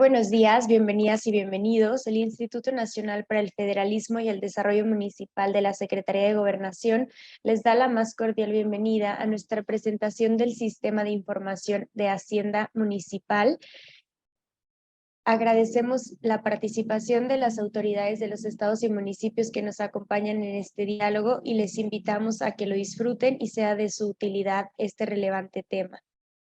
buenos días, bienvenidas y bienvenidos. El Instituto Nacional para el Federalismo y el Desarrollo Municipal de la Secretaría de Gobernación les da la más cordial bienvenida a nuestra presentación del Sistema de Información de Hacienda Municipal. Agradecemos la participación de las autoridades de los estados y municipios que nos acompañan en este diálogo y les invitamos a que lo disfruten y sea de su utilidad este relevante tema.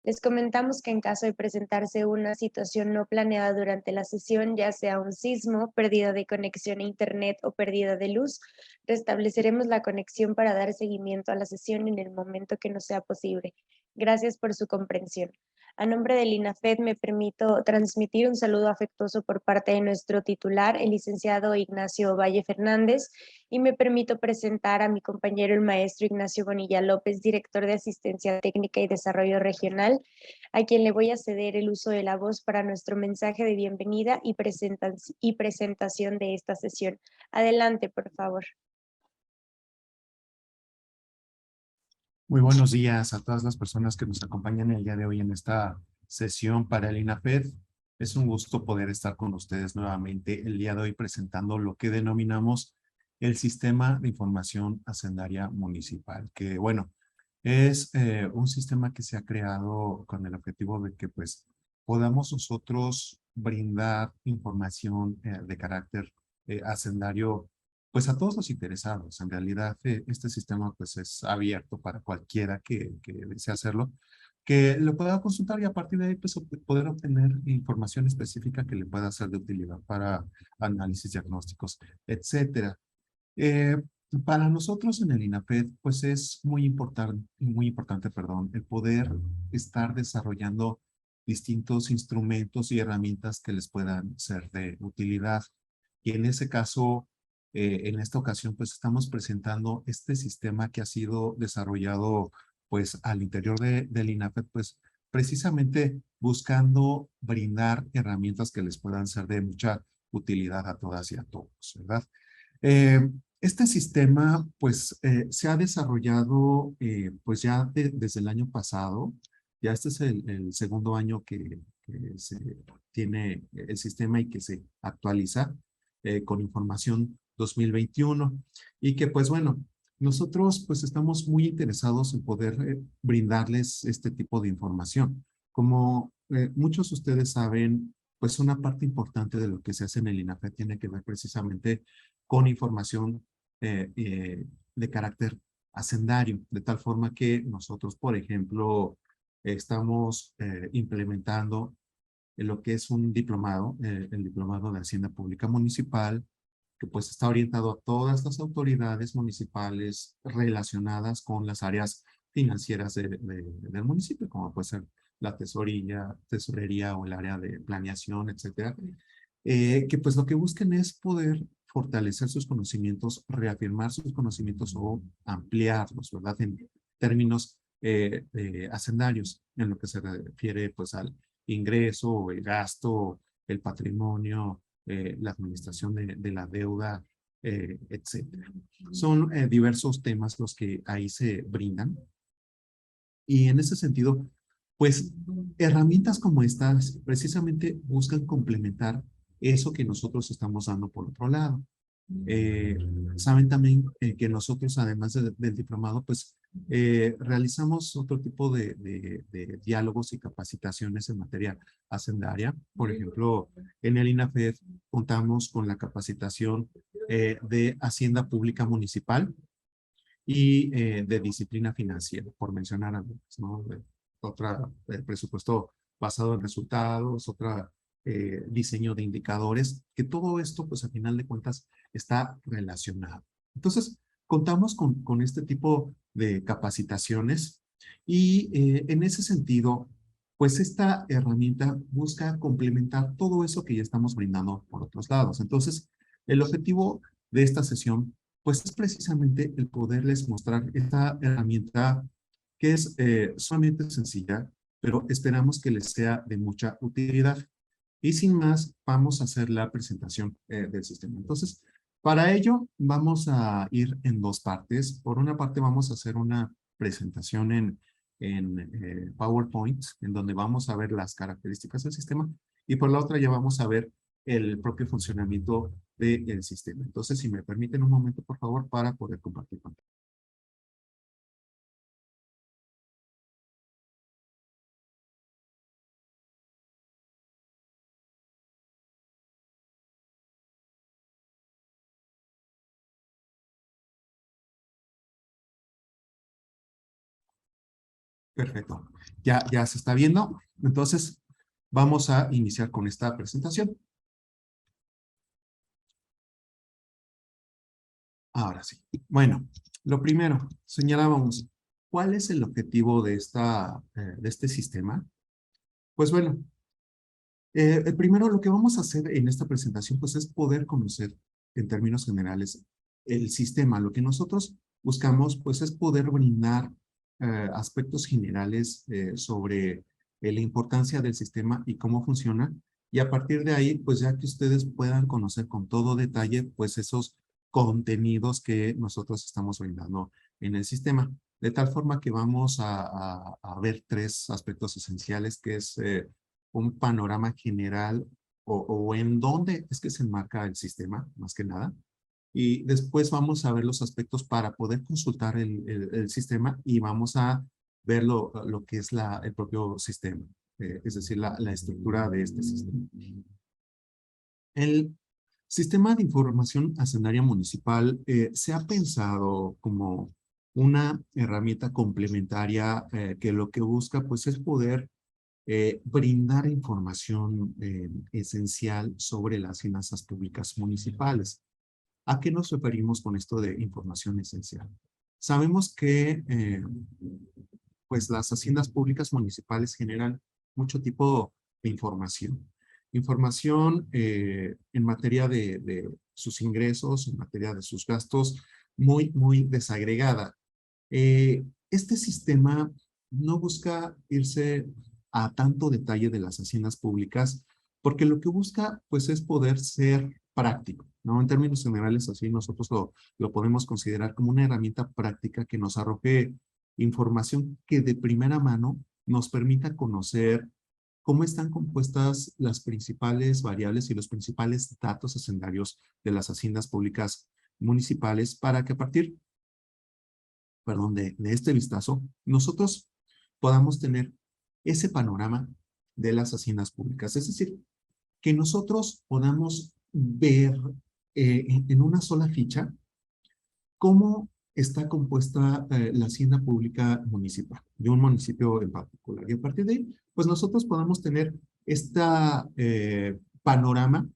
Les comentamos que en caso de presentarse una situación no planeada durante la sesión, ya sea un sismo, pérdida de conexión a internet o pérdida de luz, restableceremos la conexión para dar seguimiento a la sesión en el momento que nos sea posible. Gracias por su comprensión. A nombre del INAFED me permito transmitir un saludo afectuoso por parte de nuestro titular, el licenciado Ignacio Valle Fernández, y me permito presentar a mi compañero el maestro Ignacio Bonilla López, director de Asistencia Técnica y Desarrollo Regional, a quien le voy a ceder el uso de la voz para nuestro mensaje de bienvenida y presentación de esta sesión. Adelante, por favor. Muy buenos días a todas las personas que nos acompañan el día de hoy en esta sesión para el INAFED. Es un gusto poder estar con ustedes nuevamente el día de hoy presentando lo que denominamos el Sistema de Información Hacendaria Municipal, que bueno, es un sistema que se ha creado con el objetivo de que pues podamos nosotros brindar información de carácter hacendario pues a todos los interesados. En realidad, este sistema pues es abierto para cualquiera que desee hacerlo, que lo pueda consultar y a partir de ahí pues poder obtener información específica que le pueda ser de utilidad para análisis diagnósticos, etcétera. Eh, para nosotros en el INAFED pues es muy importante, perdón, el poder estar desarrollando distintos instrumentos y herramientas que les puedan ser de utilidad. Y en ese caso, en esta ocasión, pues estamos presentando este sistema que ha sido desarrollado pues al interior del INAFED, pues precisamente buscando brindar herramientas que les puedan ser de mucha utilidad a todas y a todos, ¿verdad? Este sistema pues se ha desarrollado pues ya desde el año pasado. Ya este es el segundo año que se tiene el sistema y que se actualiza con información 2021 y que pues bueno, nosotros pues estamos muy interesados en poder brindarles este tipo de información. Como muchos de ustedes saben, pues una parte importante de lo que se hace en el INAFED tiene que ver precisamente con información de carácter hacendario, de tal forma que nosotros, por ejemplo, estamos implementando lo que es un diplomado, el diplomado de Hacienda Pública Municipal, que pues está orientado a todas las autoridades municipales relacionadas con las áreas financieras del municipio, como puede ser la tesorería o el área de planeación, etcétera, que pues lo que busquen es poder fortalecer sus conocimientos, reafirmar sus conocimientos o ampliarlos, ¿verdad? En términos hacendarios, en lo que se refiere pues al ingreso, el gasto, el patrimonio, la administración de la deuda, etcétera. Son diversos temas los que ahí se brindan. Y en ese sentido, pues herramientas como estas precisamente buscan complementar eso que nosotros estamos dando por otro lado. Saben también que nosotros, además del diplomado, pues realizamos otro tipo de diálogos y capacitaciones en materia hacendaria. Por ejemplo, en el INAFED contamos con la capacitación de Hacienda Pública Municipal y de disciplina financiera, por mencionar algunas, ¿no? Otra, presupuesto basado en resultados, otra diseño de indicadores, que todo esto, pues a final de cuentas, está relacionado. Entonces, contamos con este tipo de capacitaciones y en ese sentido, pues esta herramienta busca complementar todo eso que ya estamos brindando por otros lados. Entonces, el objetivo de esta sesión pues es precisamente el poderles mostrar esta herramienta que es sumamente sencilla, pero esperamos que les sea de mucha utilidad. Y sin más, vamos a hacer la presentación del sistema. Entonces, para ello vamos a ir en dos partes. Por una parte vamos a hacer una presentación en PowerPoint, en donde vamos a ver las características del sistema. y por la otra ya vamos a ver el propio funcionamiento del sistema. Entonces, si me permiten un momento, por favor, para poder compartir pantalla. Perfecto. Ya se está viendo. Entonces, vamos a iniciar con esta presentación. Ahora sí. Bueno, lo primero, señalábamos, ¿cuál es el objetivo de este sistema? Pues bueno, el primero, lo que vamos a hacer en esta presentación, pues es poder conocer en términos generales el sistema. Lo que nosotros buscamos, pues es poder brindar aspectos generales sobre la importancia del sistema y cómo funciona. Y a partir de ahí, pues ya que ustedes puedan conocer con todo detalle, pues esos contenidos que nosotros estamos brindando en el sistema. De tal forma que vamos a ver tres aspectos esenciales, que es un panorama general o en dónde es que se enmarca el sistema, más que nada. Y después vamos a ver los aspectos para poder consultar el sistema y vamos a ver lo que es el propio sistema, es decir, la estructura de este sistema. El sistema de información hacendaria municipal se ha pensado como una herramienta complementaria que lo que busca pues es poder brindar información esencial sobre las finanzas públicas municipales. ¿A qué nos referimos con esto de información esencial? Sabemos que pues las haciendas públicas municipales generan mucho tipo de información. Información en materia de sus ingresos, en materia de sus gastos, muy desagregada. Este sistema no busca irse a tanto detalle de las haciendas públicas, porque lo que busca, pues, es poder ser práctico, ¿no? En términos generales, así nosotros lo podemos considerar como una herramienta práctica que nos arroje información que de primera mano nos permita conocer cómo están compuestas las principales variables y los principales datos hacendarios de las haciendas públicas municipales para que a partir de este vistazo, nosotros podamos tener ese panorama de las haciendas públicas. Es decir, que nosotros podamos ver en una sola ficha cómo está compuesta la hacienda pública municipal, de un municipio en particular. Y a partir de ahí, pues nosotros podamos tener esta panorama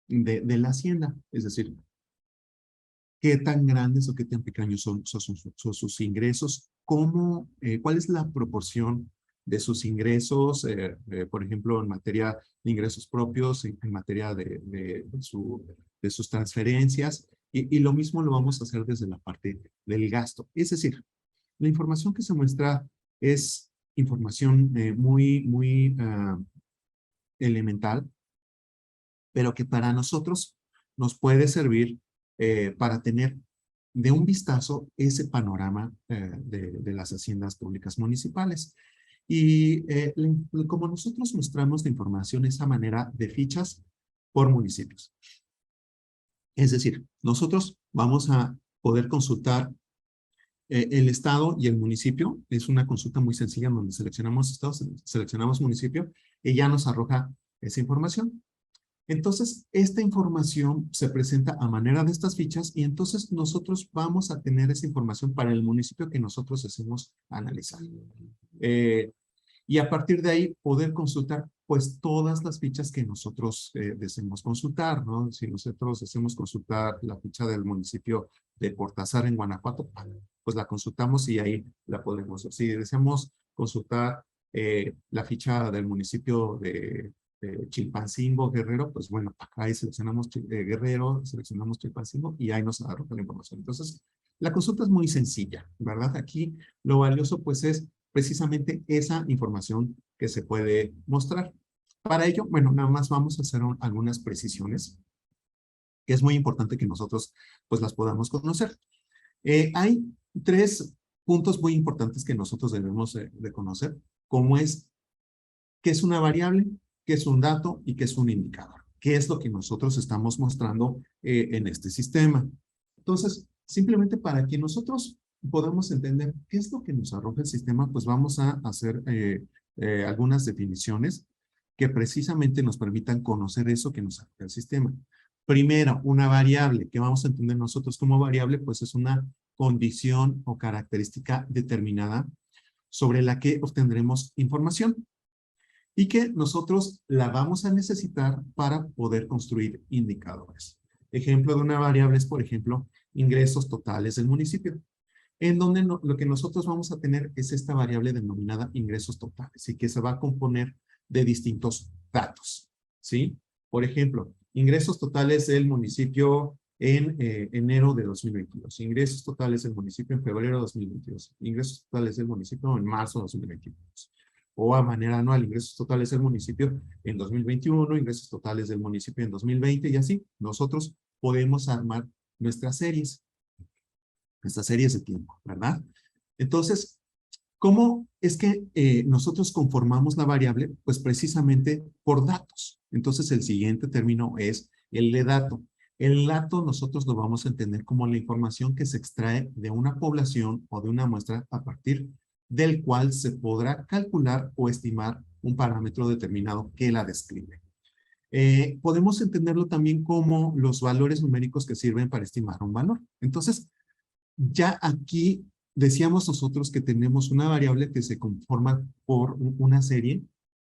de la hacienda, es decir, qué tan grandes o qué tan pequeños son sus ingresos, cuál es la proporción de sus ingresos, por ejemplo, en materia de ingresos propios, en materia de sus transferencias, y lo mismo lo vamos a hacer desde la parte del gasto. Es decir, la información que se muestra es información muy elemental, pero que para nosotros nos puede servir para tener de un vistazo ese panorama de las haciendas públicas municipales. Y como nosotros mostramos la información, esa manera de fichas por municipios. Es decir, nosotros vamos a poder consultar el estado y el municipio. Es una consulta muy sencilla donde seleccionamos estado, seleccionamos municipio y ya nos arroja esa información. Entonces, esta información se presenta a manera de estas fichas y entonces nosotros vamos a tener esa información para el municipio que nosotros deseemos analizar. Y a partir de ahí poder consultar pues todas las fichas que nosotros deseemos consultar, ¿no? Si nosotros deseamos consultar la ficha del municipio de Cortázar en Guanajuato, pues la consultamos y ahí la podemos ver. Si deseamos consultar la ficha del municipio de Chilpancingo, Guerrero, pues bueno, acá ahí seleccionamos Guerrero, seleccionamos Chilpancingo y ahí nos arroja la información. Entonces, la consulta es muy sencilla, ¿verdad? Aquí lo valioso pues es precisamente esa información que se puede mostrar. Para ello, bueno, nada más vamos a hacer algunas precisiones que es muy importante que nosotros pues las podamos conocer. Hay tres puntos muy importantes que nosotros debemos de conocer, como es qué es una variable, qué es un dato y qué es un indicador. ¿Qué es lo que nosotros estamos mostrando en este sistema? Entonces, simplemente para que nosotros podamos entender qué es lo que nos arroja el sistema, pues vamos a hacer algunas definiciones que precisamente nos permitan conocer eso que nos arroja el sistema. Primero, una variable. ¿Qué vamos a entender nosotros como variable? Pues es una condición o característica determinada sobre la que obtendremos información y que nosotros la vamos a necesitar para poder construir indicadores. Ejemplo de una variable es, por ejemplo, ingresos totales del municipio, en donde lo que nosotros vamos a tener es esta variable denominada ingresos totales y que se va a componer de distintos datos, ¿sí? Por ejemplo, ingresos totales del municipio en enero de 2022, ingresos totales del municipio en febrero de 2022, ingresos totales del municipio en marzo de 2022, o a manera anual, ingresos totales del municipio en 2021, ingresos totales del municipio en 2020 y así. Nosotros podemos armar nuestras series de tiempo, ¿verdad? Entonces, ¿cómo es que nosotros conformamos la variable? Pues precisamente por datos. Entonces, el siguiente término es el de dato. El dato nosotros lo vamos a entender como la información que se extrae de una población o de una muestra a partir del cual se podrá calcular o estimar un parámetro determinado que la describe. Podemos entenderlo también como los valores numéricos que sirven para estimar un valor. Entonces, ya aquí decíamos nosotros que tenemos una variable que se conforma por una serie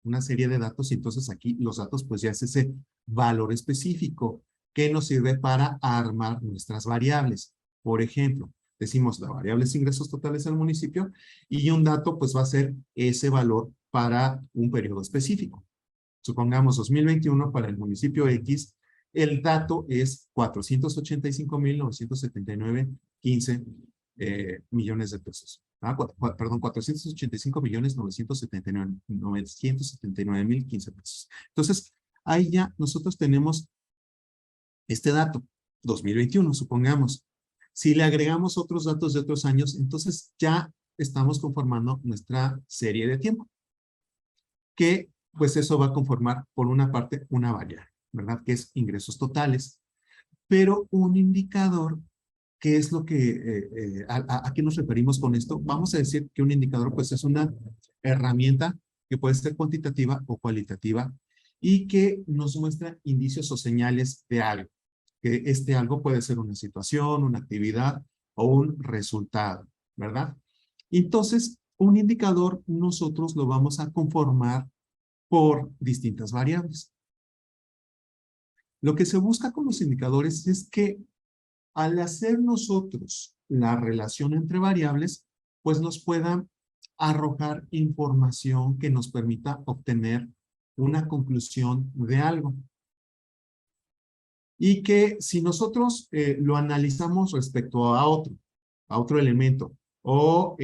de datos, y entonces aquí los datos pues ya es ese valor específico que nos sirve para armar nuestras variables. Por ejemplo, decimos la variable es ingresos totales al municipio y un dato pues va a ser ese valor para un periodo específico. Supongamos 2021 para el municipio X, el dato es 485,979,15 millones de pesos. Perdón, 485,979,979,015 pesos. Entonces, ahí ya nosotros tenemos este dato, 2021, supongamos. Si le agregamos otros datos de otros años, entonces ya estamos conformando nuestra serie de tiempo, que pues eso va a conformar por una parte una variable, ¿verdad? Que es ingresos totales. Pero un indicador, ¿qué es lo que, a qué nos referimos con esto? Vamos a decir que un indicador pues es una herramienta que puede ser cuantitativa o cualitativa y que nos muestra indicios o señales de algo. Que este algo puede ser una situación, una actividad o un resultado, ¿verdad? Entonces, un indicador nosotros lo vamos a conformar por distintas variables. Lo que se busca con los indicadores es que al hacer nosotros la relación entre variables, pues nos pueda arrojar información que nos permita obtener una conclusión de algo. Y que si nosotros lo analizamos respecto a otro elemento, o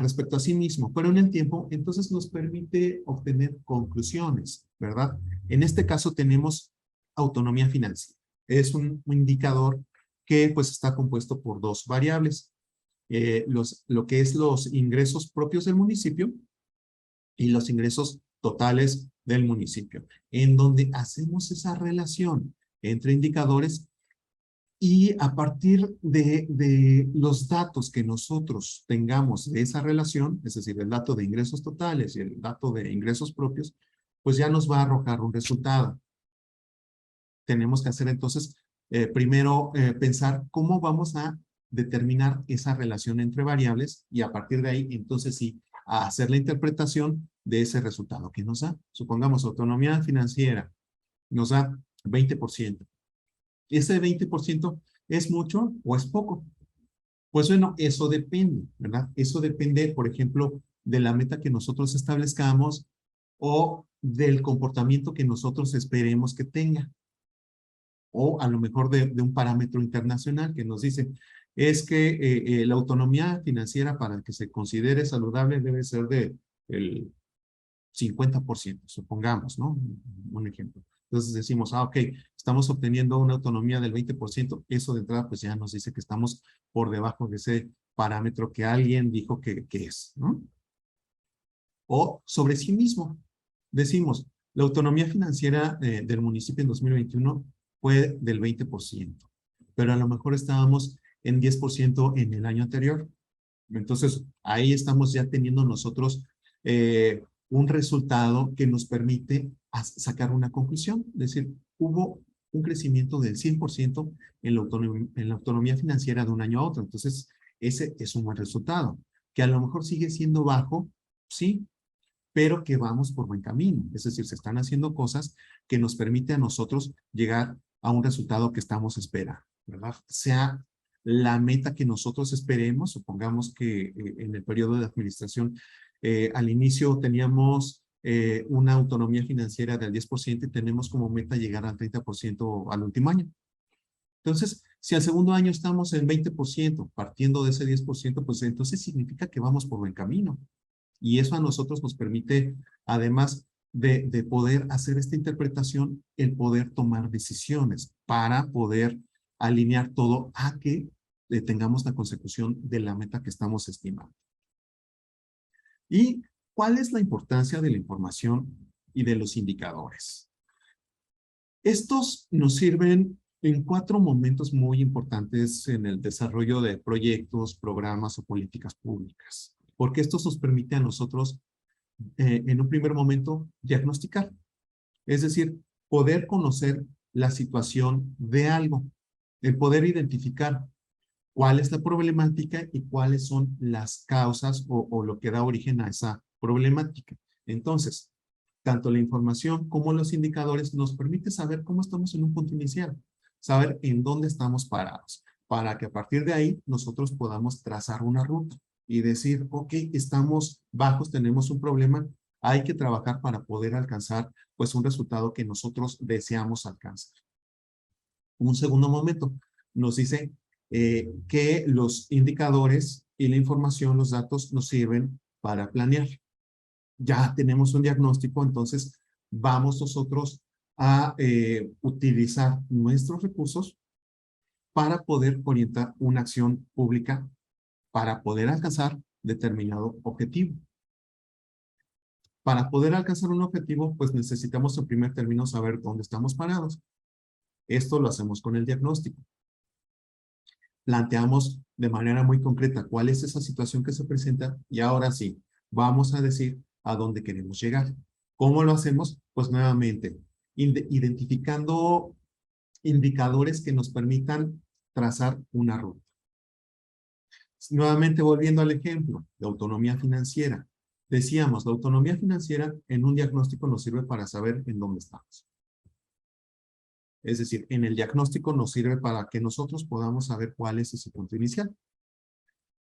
respecto a sí mismo, pero en el tiempo, entonces nos permite obtener conclusiones, ¿verdad? En este caso tenemos autonomía financiera. Es un indicador que pues está compuesto por dos variables, lo que es los ingresos propios del municipio y los ingresos totales del municipio, en donde hacemos esa relación entre indicadores y a partir de los datos que nosotros tengamos de esa relación, es decir, el dato de ingresos totales y el dato de ingresos propios, pues ya nos va a arrojar un resultado. Tenemos que hacer entonces, primero pensar cómo vamos a determinar esa relación entre variables y a partir de ahí, entonces sí, a hacer la interpretación de ese resultado que nos da. Supongamos autonomía financiera nos da 20%. ¿Ese 20% es mucho o es poco? Pues bueno, eso depende, ¿verdad? Eso depende, por ejemplo, de la meta que nosotros establezcamos o del comportamiento que nosotros esperemos que tenga. O a lo mejor de un parámetro internacional que nos dice, es que la autonomía financiera para que se considere saludable debe ser del 50%, supongamos, ¿no? Un ejemplo. Entonces decimos, ok, estamos obteniendo una autonomía del 20%, eso de entrada pues ya nos dice que estamos por debajo de ese parámetro que alguien dijo que es, ¿no? O sobre sí mismo. decimos, la autonomía financiera del municipio en 2021 fue del 20%, pero a lo mejor estábamos en 10% en el año anterior. Entonces, ahí estamos ya teniendo nosotros un resultado que nos permite sacar una conclusión. Es decir, hubo un crecimiento del 100% en la autonomía financiera de un año a otro. Entonces, ese es un buen resultado. Que a lo mejor sigue siendo bajo, sí, pero que vamos por buen camino. Es decir, se están haciendo cosas que nos permiten a nosotros llegar a un resultado que estamos esperando, ¿verdad? Sea la meta que nosotros esperemos, supongamos que en el periodo de administración al inicio teníamos una autonomía financiera del 10% y tenemos como meta llegar al 30% al último año. Entonces, si al segundo año estamos en 20%, partiendo de ese 10%, pues entonces significa que vamos por buen camino. Y eso a nosotros nos permite, además de poder hacer esta interpretación, el poder tomar decisiones para poder alinear todo a que tengamos la consecución de la meta que estamos estimando. ¿Y cuál es la importancia de la información y de los indicadores? Estos nos sirven en 4 momentos muy importantes en el desarrollo de proyectos, programas o políticas públicas, porque esto nos permite a nosotros, en un primer momento, diagnosticar, es decir, poder conocer la situación de algo, el poder identificar cuál es la problemática y cuáles son las causas o lo que da origen a esa problemática. Entonces, tanto la información como los indicadores nos permiten saber cómo estamos en un punto inicial, saber en dónde estamos parados, para que a partir de ahí nosotros podamos trazar una ruta y decir, ok, estamos bajos, tenemos un problema, hay que trabajar para poder alcanzar pues un resultado que nosotros deseamos alcanzar. Un segundo momento nos dice que los indicadores y la información, los datos nos sirven para planear. Ya tenemos un diagnóstico, entonces vamos nosotros a utilizar nuestros recursos para poder orientar una acción pública para poder alcanzar determinado objetivo. Para poder alcanzar un objetivo, pues necesitamos en primer término saber dónde estamos parados. Esto lo hacemos con el diagnóstico. Planteamos de manera muy concreta cuál es esa situación que se presenta y ahora sí, vamos a decir a dónde queremos llegar. ¿Cómo lo hacemos? Pues nuevamente, identificando indicadores que nos permitan trazar una ruta. Nuevamente volviendo al ejemplo de autonomía financiera. Decíamos, la autonomía financiera en un diagnóstico nos sirve para saber en dónde estamos. Es decir, en el diagnóstico nos sirve para que nosotros podamos saber cuál es ese punto inicial.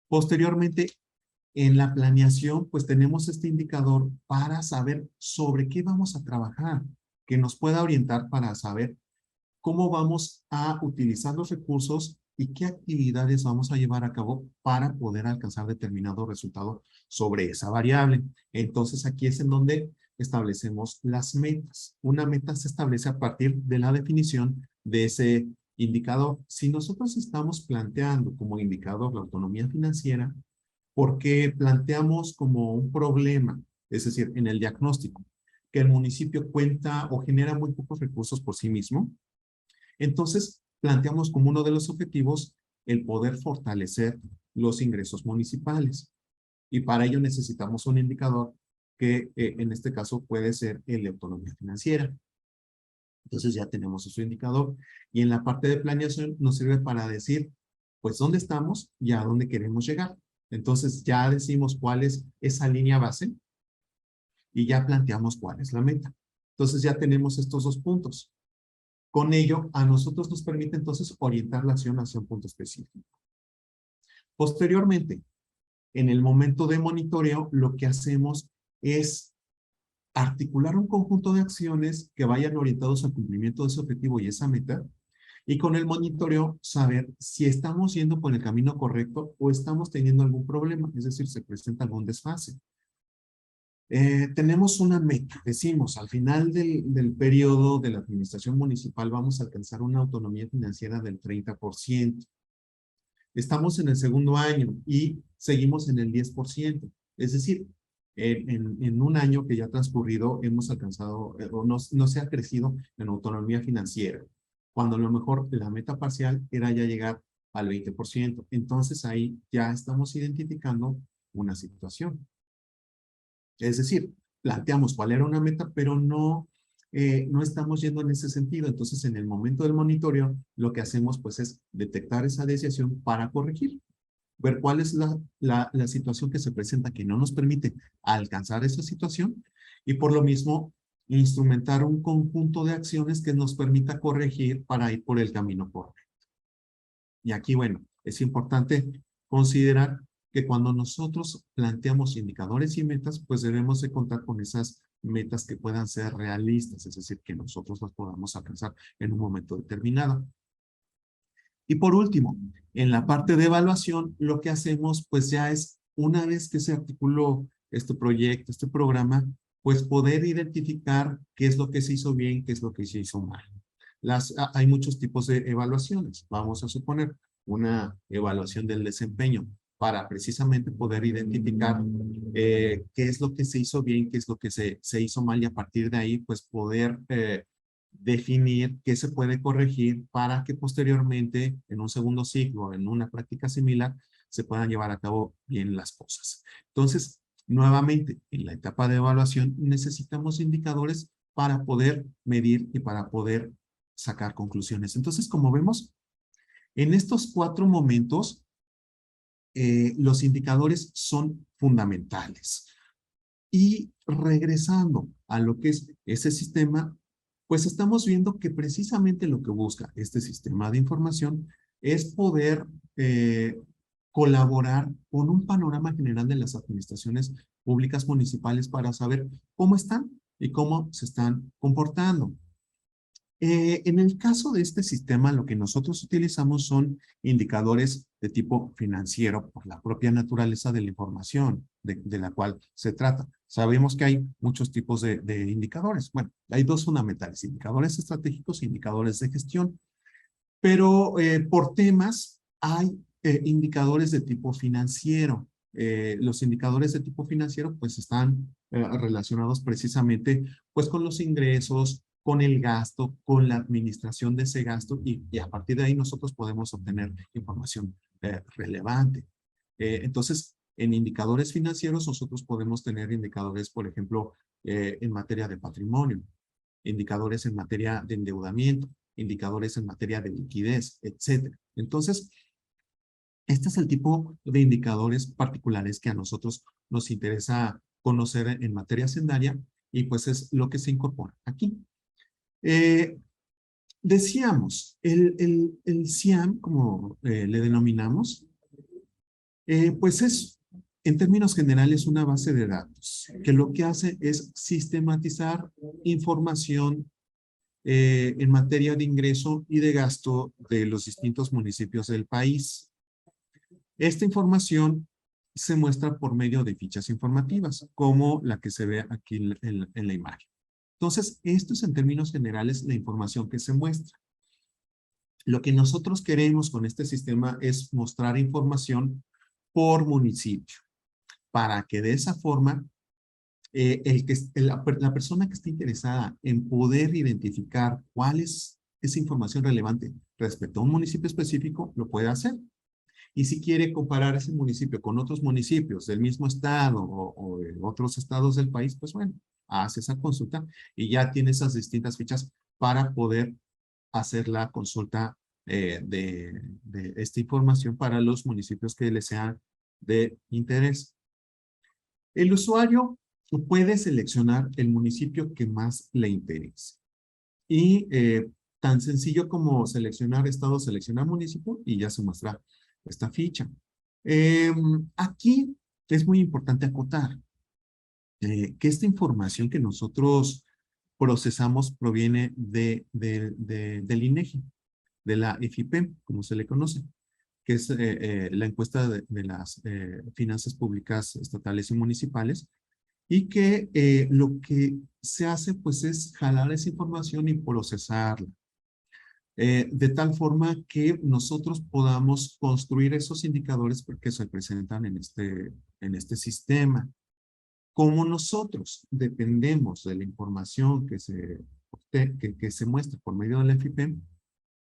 Posteriormente, en la planeación, pues tenemos este indicador para saber sobre qué vamos a trabajar, que nos pueda orientar para saber cómo vamos a utilizar los recursos y qué actividades vamos a llevar a cabo para poder alcanzar determinado resultado sobre esa variable. Entonces, aquí es en donde establecemos las metas. Una meta se establece a partir de la definición de ese indicador. Si nosotros estamos planteando como indicador la autonomía financiera, porque planteamos como un problema, es decir, en el diagnóstico, que el municipio cuenta o genera muy pocos recursos por sí mismo, entonces planteamos como uno de los objetivos el poder fortalecer los ingresos municipales. Y para ello necesitamos un indicador que en este caso puede ser el de autonomía financiera. Entonces ya tenemos ese indicador. Y en la parte de planeación nos sirve para decir, pues, dónde estamos y a dónde queremos llegar. Entonces ya decimos cuál es esa línea base y ya planteamos cuál es la meta. Entonces ya tenemos estos 2 puntos. Con ello, a nosotros nos permite entonces orientar la acción hacia un punto específico. Posteriormente, en el momento de monitoreo, lo que hacemos es articular un conjunto de acciones que vayan orientados al cumplimiento de ese objetivo y esa meta, y con el monitoreo saber si estamos yendo por el camino correcto o estamos teniendo algún problema, es decir, se presenta algún desfase. Tenemos una meta, decimos, al final del periodo de la administración municipal vamos a alcanzar una autonomía financiera del 30%. Estamos en el segundo año y seguimos en el 10%. Es decir, en un año que ya ha transcurrido hemos alcanzado o no se ha crecido en autonomía financiera, cuando a lo mejor la meta parcial era ya llegar al 20%. Entonces ahí ya estamos identificando una situación. Es decir, planteamos cuál era una meta, pero no estamos yendo en ese sentido. Entonces, en el momento del monitoreo, lo que hacemos pues es detectar esa desviación para corregir, ver cuál es la situación que se presenta que no nos permite alcanzar esa situación y por lo mismo instrumentar un conjunto de acciones que nos permita corregir para ir por el camino correcto. Y aquí, bueno, es importante considerar que cuando nosotros planteamos indicadores y metas, pues debemos de contar con esas metas que puedan ser realistas, es decir, que nosotros las podamos alcanzar en un momento determinado. Y por último, en la parte de evaluación, lo que hacemos pues ya es, una vez que se articuló este proyecto, este programa, pues poder identificar qué es lo que se hizo bien, qué es lo que se hizo mal. Hay muchos tipos de evaluaciones. Vamos a suponer una evaluación del desempeño para precisamente poder identificar qué es lo que se hizo bien, qué es lo que se hizo mal y a partir de ahí pues poder definir qué se puede corregir para que posteriormente en un segundo ciclo, en una práctica similar, se puedan llevar a cabo bien las cosas. Entonces, nuevamente, en la etapa de evaluación necesitamos indicadores para poder medir y para poder sacar conclusiones. Entonces, como vemos, en estos 4 momentos, los indicadores son fundamentales. Y regresando a lo que es ese sistema, pues estamos viendo que precisamente lo que busca este sistema de información es poder colaborar con un panorama general de las administraciones públicas municipales para saber cómo están y cómo se están comportando. En el caso de este sistema, lo que nosotros utilizamos son indicadores de tipo financiero por la propia naturaleza de la información de la cual se trata. Sabemos que hay muchos tipos de indicadores. Bueno, hay 2 fundamentales, indicadores estratégicos e indicadores de gestión. Pero por temas hay indicadores de tipo financiero. Los indicadores de tipo financiero pues están relacionados precisamente pues con los ingresos, con el gasto, con la administración de ese gasto y a partir de ahí nosotros podemos obtener información relevante. Entonces, en indicadores financieros nosotros podemos tener indicadores, por ejemplo, en materia de patrimonio, indicadores en materia de endeudamiento, indicadores en materia de liquidez, etcétera. Entonces, este es el tipo de indicadores particulares que a nosotros nos interesa conocer en materia hacendaria y pues es lo que se incorpora aquí. Decíamos, el CIAM, como le denominamos, pues es, en términos generales, una base de datos que lo que hace es sistematizar información en materia de ingreso y de gasto de los distintos municipios del país. Esta información se muestra por medio de fichas informativas, como la que se ve aquí en la imagen. Entonces, esto es en términos generales la información que se muestra. Lo que nosotros queremos con este sistema es mostrar información por municipio, para que de esa forma la persona que esté interesada en poder identificar cuál es esa información relevante respecto a un municipio específico, lo puede hacer. Y si quiere comparar ese municipio con otros municipios del mismo estado o de otros estados del país, pues bueno, hace esa consulta y ya tiene esas distintas fichas para poder hacer la consulta de esta información para los municipios que le sean de interés. El usuario puede seleccionar el municipio que más le interese. Y tan sencillo como seleccionar estado, seleccionar municipio y ya se muestra esta ficha. Aquí es muy importante acotar que esta información que nosotros procesamos proviene del INEGI, de la EFIPEM, como se le conoce, que es la encuesta de las finanzas públicas estatales y municipales, y que lo que se hace pues es jalar esa información y procesarla. De tal forma que nosotros podamos construir esos indicadores que se presentan en este sistema. como nosotros dependemos de la información que se muestra por medio del FIPEM,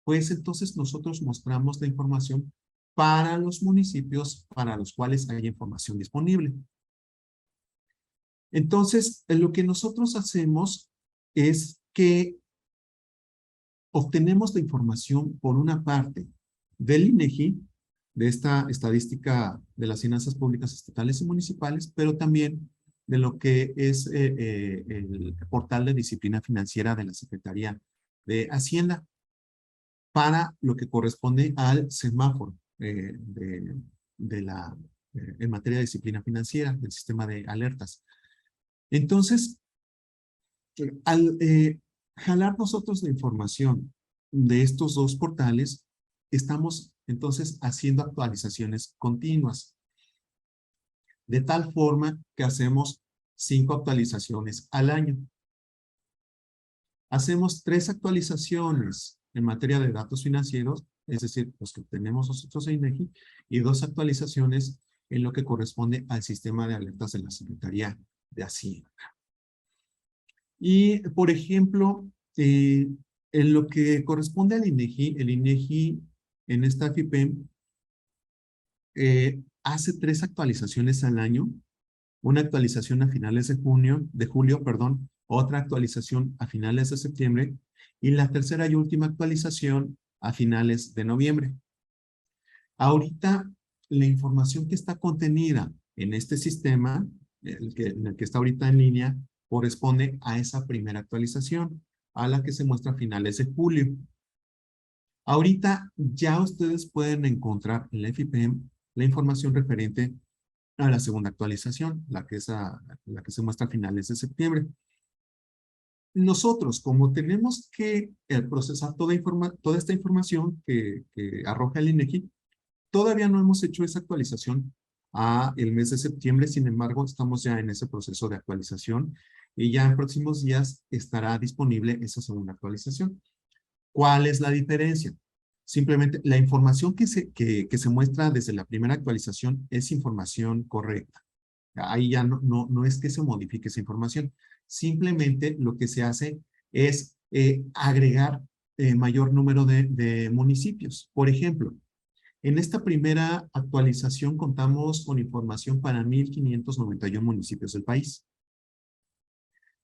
pues entonces nosotros mostramos la información para los municipios para los cuales hay información disponible. Entonces, lo que nosotros hacemos es que obtenemos la información por una parte del INEGI, de esta estadística de las finanzas públicas estatales y municipales, pero también de lo que es el portal de disciplina financiera de la Secretaría de Hacienda para lo que corresponde al semáforo en materia de disciplina financiera, del sistema de alertas. Entonces, al jalar nosotros la información de estos dos portales, estamos entonces haciendo actualizaciones continuas. De tal forma que hacemos 5 actualizaciones al año. Hacemos 3 actualizaciones en materia de datos financieros, es decir, los que obtenemos nosotros en INEGI, y 2 actualizaciones en lo que corresponde al sistema de alertas de la Secretaría de Hacienda. Y, por ejemplo, en lo que corresponde al INEGI, el INEGI en esta FIPEM hace 3 actualizaciones al año, una actualización a finales de julio, otra actualización a finales de septiembre y la tercera y última actualización a finales de noviembre. Ahorita, la información que está contenida en este sistema, en el que está ahorita en línea, corresponde a esa primera actualización, a la que se muestra a finales de julio. Ahorita ya ustedes pueden encontrar en la FIPEM la información referente a la segunda actualización, la que se muestra a finales de septiembre. Nosotros, como tenemos que procesar toda esta información que arroja el INEGI, todavía no hemos hecho esa actualización a el mes de septiembre, sin embargo, estamos ya en ese proceso de actualización y ya en próximos días estará disponible esa segunda actualización. ¿Cuál es la diferencia? Simplemente la información que se muestra desde la primera actualización es información correcta. Ahí ya no es que se modifique esa información. Simplemente lo que se hace es agregar mayor número de municipios. Por ejemplo, en esta primera actualización contamos con información para 1,591 municipios del país.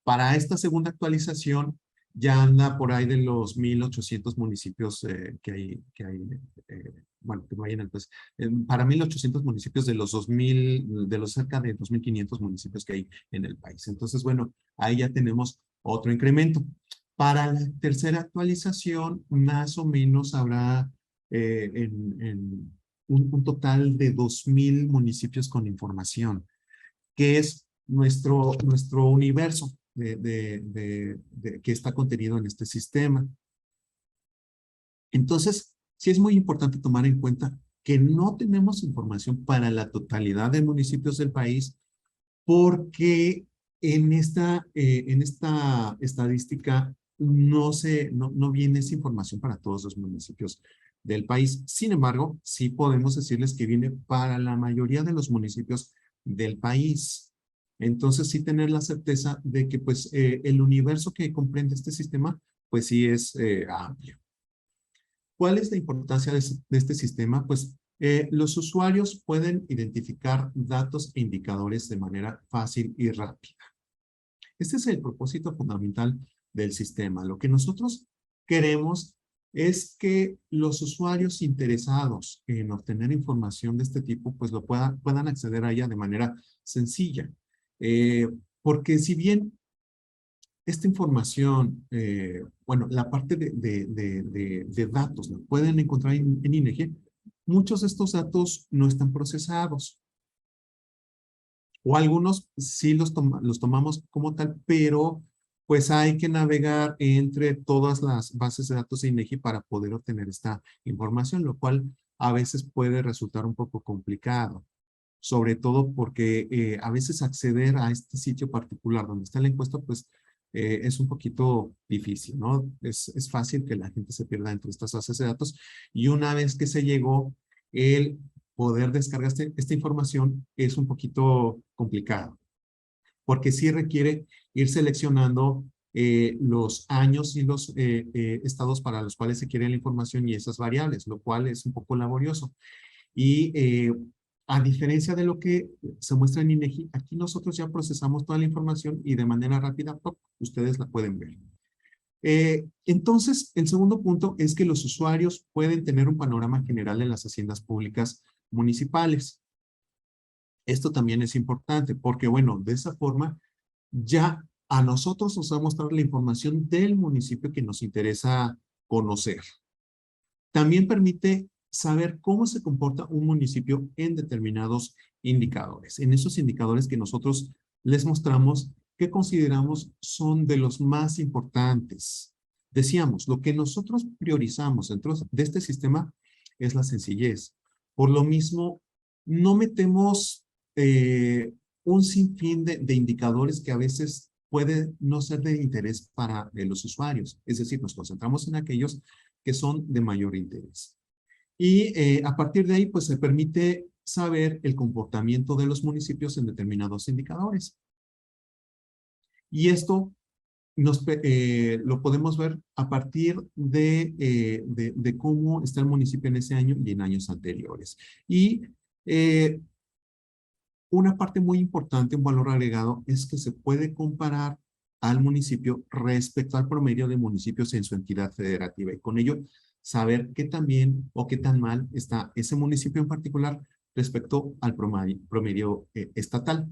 Para esta segunda actualización ya anda por ahí de los 1,800 municipios que hay, bueno, que no hay en el país. Para 1,800 municipios de los cerca de 2,500 municipios que hay en el país. Entonces, bueno, ahí ya tenemos otro incremento. Para la tercera actualización, más o menos habrá un total de 2,000 municipios con información, que es nuestro universo que está contenido en este sistema. Entonces, sí es muy importante tomar en cuenta que no tenemos información para la totalidad de municipios del país, porque en esta estadística no viene esa información para todos los municipios del país. Sin embargo, sí podemos decirles que viene para la mayoría de los municipios del país. Entonces, sí tener la certeza de que pues el universo que comprende este sistema, pues sí es amplio. ¿Cuál es la importancia de este sistema? Pues los usuarios pueden identificar datos e indicadores de manera fácil y rápida. Este es el propósito fundamental del sistema. Lo que nosotros queremos es que los usuarios interesados en obtener información de este tipo, pues puedan acceder a ella de manera sencilla. Porque si bien esta información, bueno, la parte de datos la pueden encontrar en INEGI, muchos de estos datos no están procesados. O algunos sí los tomamos como tal, pero pues hay que navegar entre todas las bases de datos de INEGI para poder obtener esta información, lo cual a veces puede resultar un poco complicado. Sobre todo porque a veces acceder a este sitio particular donde está la encuesta, pues es un poquito difícil, ¿no? Es fácil que la gente se pierda entre estas bases de datos y una vez que se llegó, el poder descargar esta información es un poquito complicado. porque sí requiere ir seleccionando los años y los estados para los cuales se quiere la información y esas variables, lo cual es un poco laborioso. Y a diferencia de lo que se muestra en INEGI, aquí nosotros ya procesamos toda la información y de manera rápida, ¡pop!, ustedes la pueden ver. Entonces, el segundo punto es que los usuarios pueden tener un panorama general de las haciendas públicas municipales. Esto también es importante porque, bueno, de esa forma ya a nosotros nos va a mostrar la información del municipio que nos interesa conocer. También permite saber cómo se comporta un municipio en determinados indicadores. En esos indicadores que nosotros les mostramos que consideramos son de los más importantes. Decíamos, lo que nosotros priorizamos dentro de este sistema es la sencillez. Por lo mismo, no metemos un sinfín de indicadores que a veces puede no ser de interés para los usuarios. Es decir, nos concentramos en aquellos que son de mayor interés. Y a partir de ahí, pues se permite saber el comportamiento de los municipios en determinados indicadores. Y esto lo podemos ver a partir de cómo está el municipio en ese año y en años anteriores. Y una parte muy importante, un valor agregado, es que se puede comparar al municipio respecto al promedio de municipios en su entidad federativa y con ello saber qué tan bien o qué tan mal está ese municipio en particular respecto al promedio estatal.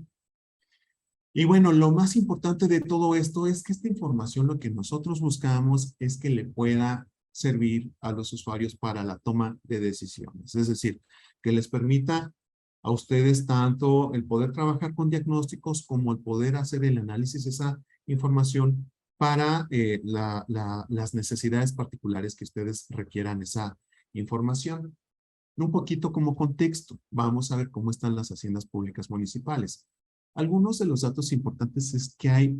Y bueno, lo más importante de todo esto es que esta información lo que nosotros buscamos es que le pueda servir a los usuarios para la toma de decisiones. Es decir, que les permita a ustedes tanto el poder trabajar con diagnósticos como el poder hacer el análisis de esa información para las necesidades particulares que ustedes requieran esa información. Un poquito como contexto, vamos a ver cómo están las haciendas públicas municipales. Algunos de los datos importantes es que hay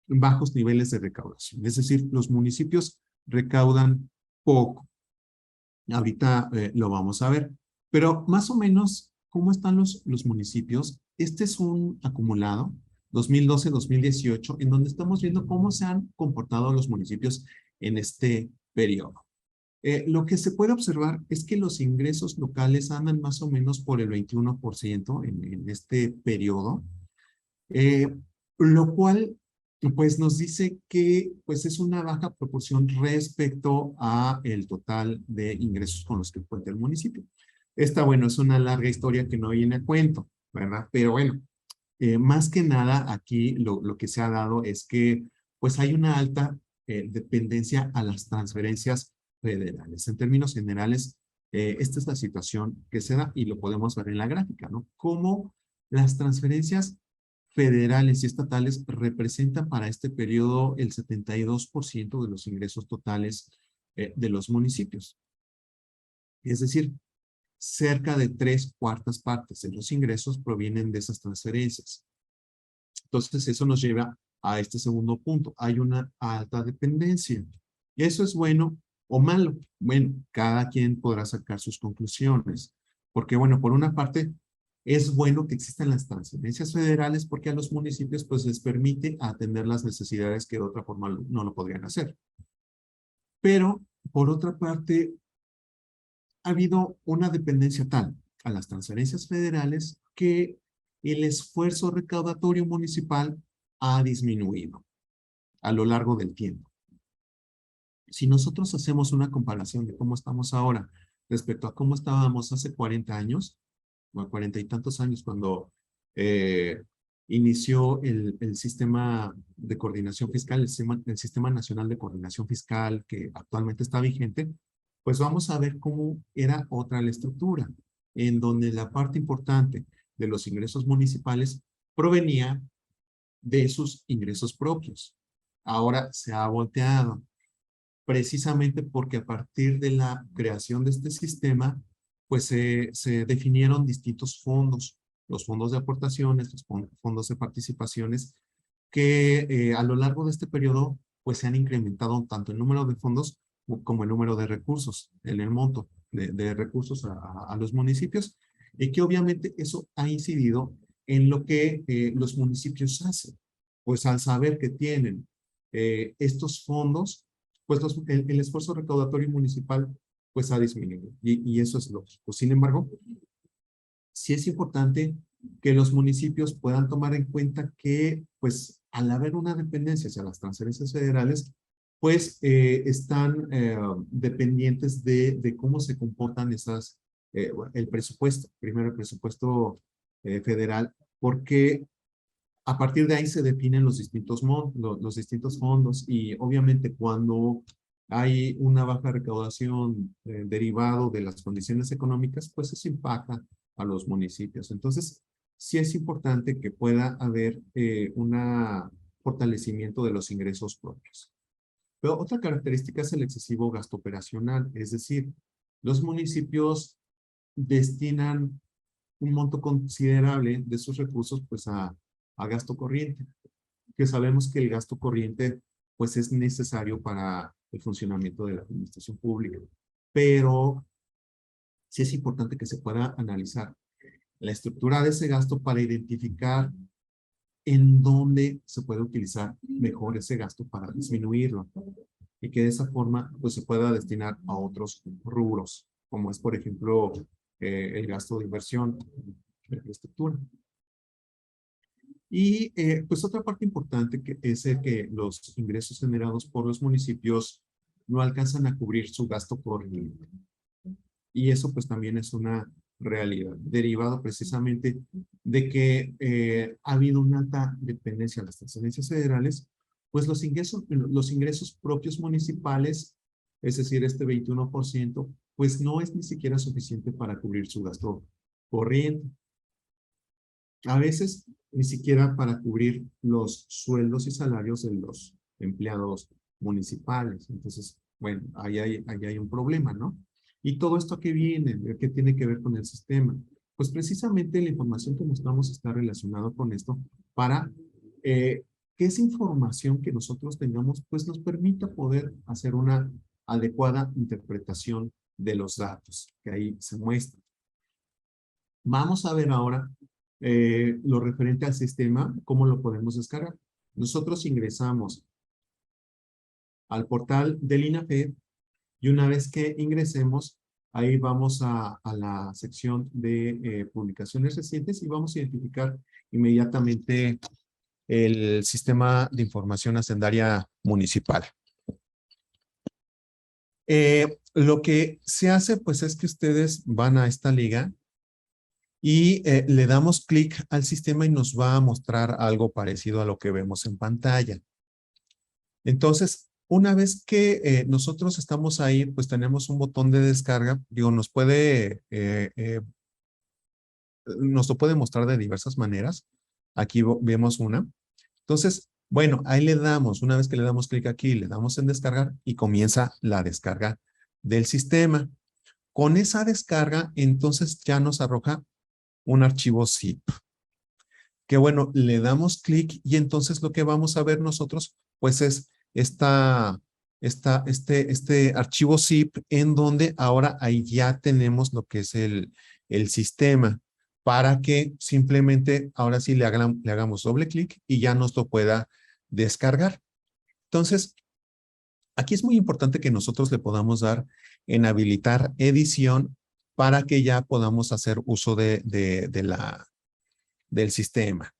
bajos niveles de recaudación, es decir, los municipios recaudan poco. Ahorita lo vamos a ver, pero más o menos, ¿cómo están los municipios? Este es un acumulado 2012-2018, en donde estamos viendo cómo se han comportado los municipios en este periodo. Lo que se puede observar es que los ingresos locales andan más o menos por el 21% en este periodo, lo cual pues nos dice que pues es una baja proporción respecto a el total de ingresos con los que cuenta el municipio. Esta, bueno, es una larga historia que no viene a cuento, ¿verdad? Pero bueno, más que nada aquí lo que se ha dado es que pues hay una alta dependencia a las transferencias federales. En términos generales, esta es la situación que se da y lo podemos ver en la gráfica, ¿no? Cómo las transferencias federales y estatales representan para este periodo el 72% de los ingresos totales de los municipios. Es decir, cerca de 3/4 partes de los ingresos provienen de esas transferencias. Entonces, eso nos lleva a este segundo punto. Hay una alta dependencia. ¿Y eso es bueno o malo? Bueno, cada quien podrá sacar sus conclusiones. Porque, bueno, por una parte, es bueno que existan las transferencias federales porque a los municipios pues les permite atender las necesidades que de otra forma no lo podrían hacer. Pero, por otra parte, ha habido una dependencia tal a las transferencias federales que el esfuerzo recaudatorio municipal ha disminuido a lo largo del tiempo. Si nosotros hacemos una comparación de cómo estamos ahora respecto a cómo estábamos hace 40 años, o 40 y tantos años, inició el sistema de coordinación fiscal, el sistema nacional de coordinación fiscal que actualmente está vigente, pues vamos a ver cómo era otra la estructura, en donde la parte importante de los ingresos municipales provenía de sus ingresos propios. Ahora se ha volteado, precisamente porque a partir de la creación de este sistema, pues se definieron distintos fondos, los fondos de aportaciones, los fondos de participaciones, que a lo largo de este periodo, pues se han incrementado tanto el número de fondos como el número de recursos, el monto de recursos a los municipios, y que obviamente eso ha incidido en lo que los municipios hacen. Pues al saber que tienen estos fondos, pues el esfuerzo recaudatorio municipal pues ha disminuido y eso es lógico. Sin embargo, sí es importante que los municipios puedan tomar en cuenta que pues al haber una dependencia hacia las transferencias federales, pues están dependientes de cómo se comportan esas, el presupuesto, primero el presupuesto federal, porque a partir de ahí se definen los distintos fondos y obviamente cuando hay una baja recaudación derivado de las condiciones económicas, pues eso impacta a los municipios. Entonces, sí es importante que pueda haber un fortalecimiento de los ingresos propios. Pero otra característica es el excesivo gasto operacional, es decir, los municipios destinan un monto considerable de sus recursos pues a gasto corriente, que sabemos que el gasto corriente pues es necesario para el funcionamiento de la administración pública, pero sí es importante que se pueda analizar la estructura de ese gasto para identificar en dónde se puede utilizar mejor ese gasto para disminuirlo y que de esa forma pues se pueda destinar a otros rubros, como es por ejemplo el gasto de inversión de infraestructura. Y pues otra parte importante que es que los ingresos generados por los municipios no alcanzan a cubrir su gasto corriente. Y eso pues también es una realidad, derivado precisamente de que ha habido una alta dependencia de las transferencias federales, pues los ingresos propios municipales, es decir, este 21%, pues no es ni siquiera suficiente para cubrir su gasto corriente. A veces ni siquiera para cubrir los sueldos y salarios de los empleados municipales. Entonces, bueno, ahí hay un problema, ¿no? ¿Y todo esto a qué viene? ¿Qué tiene que ver con el sistema? Pues precisamente la información que mostramos está relacionada con esto para que esa información que nosotros tengamos pues nos permita poder hacer una adecuada interpretación de los datos que ahí se muestran. Vamos a ver ahora lo referente al sistema, cómo lo podemos descargar. Nosotros ingresamos al portal del INAFED y una vez que ingresemos, ahí vamos a la sección de publicaciones recientes y vamos a identificar inmediatamente el sistema de información hacendaria municipal. Lo que se hace pues es que ustedes van a esta liga y le damos clic al sistema y nos va a mostrar algo parecido a lo que vemos en pantalla. Entonces, una vez que nosotros estamos ahí, pues tenemos un botón de descarga. Digo, nos lo puede mostrar de diversas maneras. Aquí vemos una. Entonces, bueno, ahí le damos, una vez que le damos clic aquí, le damos en descargar y comienza la descarga del sistema. Con esa descarga, entonces ya nos arroja un archivo zip. Que bueno, le damos clic y entonces lo que vamos a ver nosotros, pues es este archivo zip en donde ahora ahí ya tenemos lo que es el sistema para que simplemente ahora sí le hagamos doble clic y ya nos lo pueda descargar. Entonces, aquí es muy importante que nosotros le podamos dar en habilitar edición para que ya podamos hacer uso del sistema.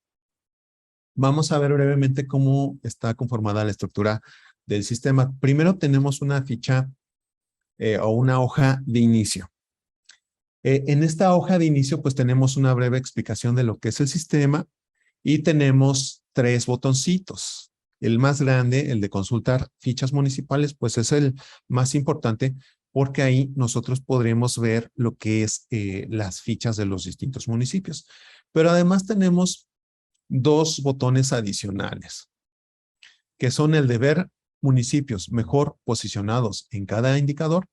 Vamos a ver brevemente cómo está conformada la estructura del sistema. Primero tenemos una ficha o una hoja de inicio. En esta hoja de inicio pues tenemos una breve explicación de lo que es el sistema y tenemos 3 botoncitos. El más grande, el de consultar fichas municipales, pues es el más importante porque ahí nosotros podremos ver lo que es las fichas de los distintos municipios. Pero además tenemos 2 botones adicionales, que son el de ver municipios mejor posicionados en cada indicador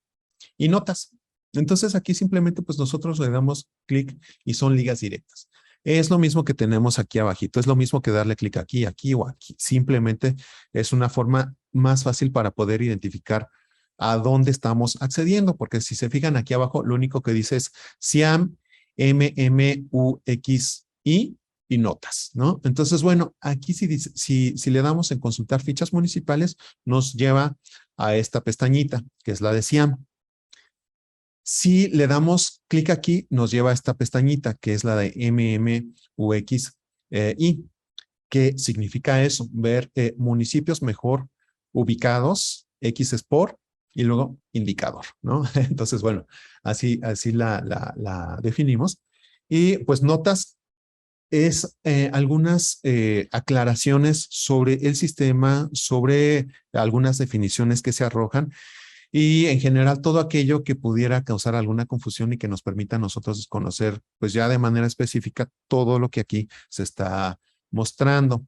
y notas. Entonces aquí simplemente pues nosotros le damos clic y son ligas directas. Es lo mismo que tenemos aquí abajito, es lo mismo que darle clic aquí, aquí o aquí. Simplemente es una forma más fácil para poder identificar a dónde estamos accediendo, porque si se fijan aquí abajo, lo único que dice es SIAM MMUXI y notas, ¿no? Entonces, bueno, aquí si le damos en consultar fichas municipales, nos lleva a esta pestañita, que es la de CIAM. Si le damos clic aquí, nos lleva a esta pestañita, que es la de MMUXI. ¿Qué significa eso? Ver municipios mejor ubicados, X es por, y luego indicador, ¿no? Entonces, bueno, así la definimos. Y pues notas es algunas aclaraciones sobre el sistema, sobre algunas definiciones que se arrojan y en general todo aquello que pudiera causar alguna confusión y que nos permita a nosotros conocer pues ya de manera específica todo lo que aquí se está mostrando.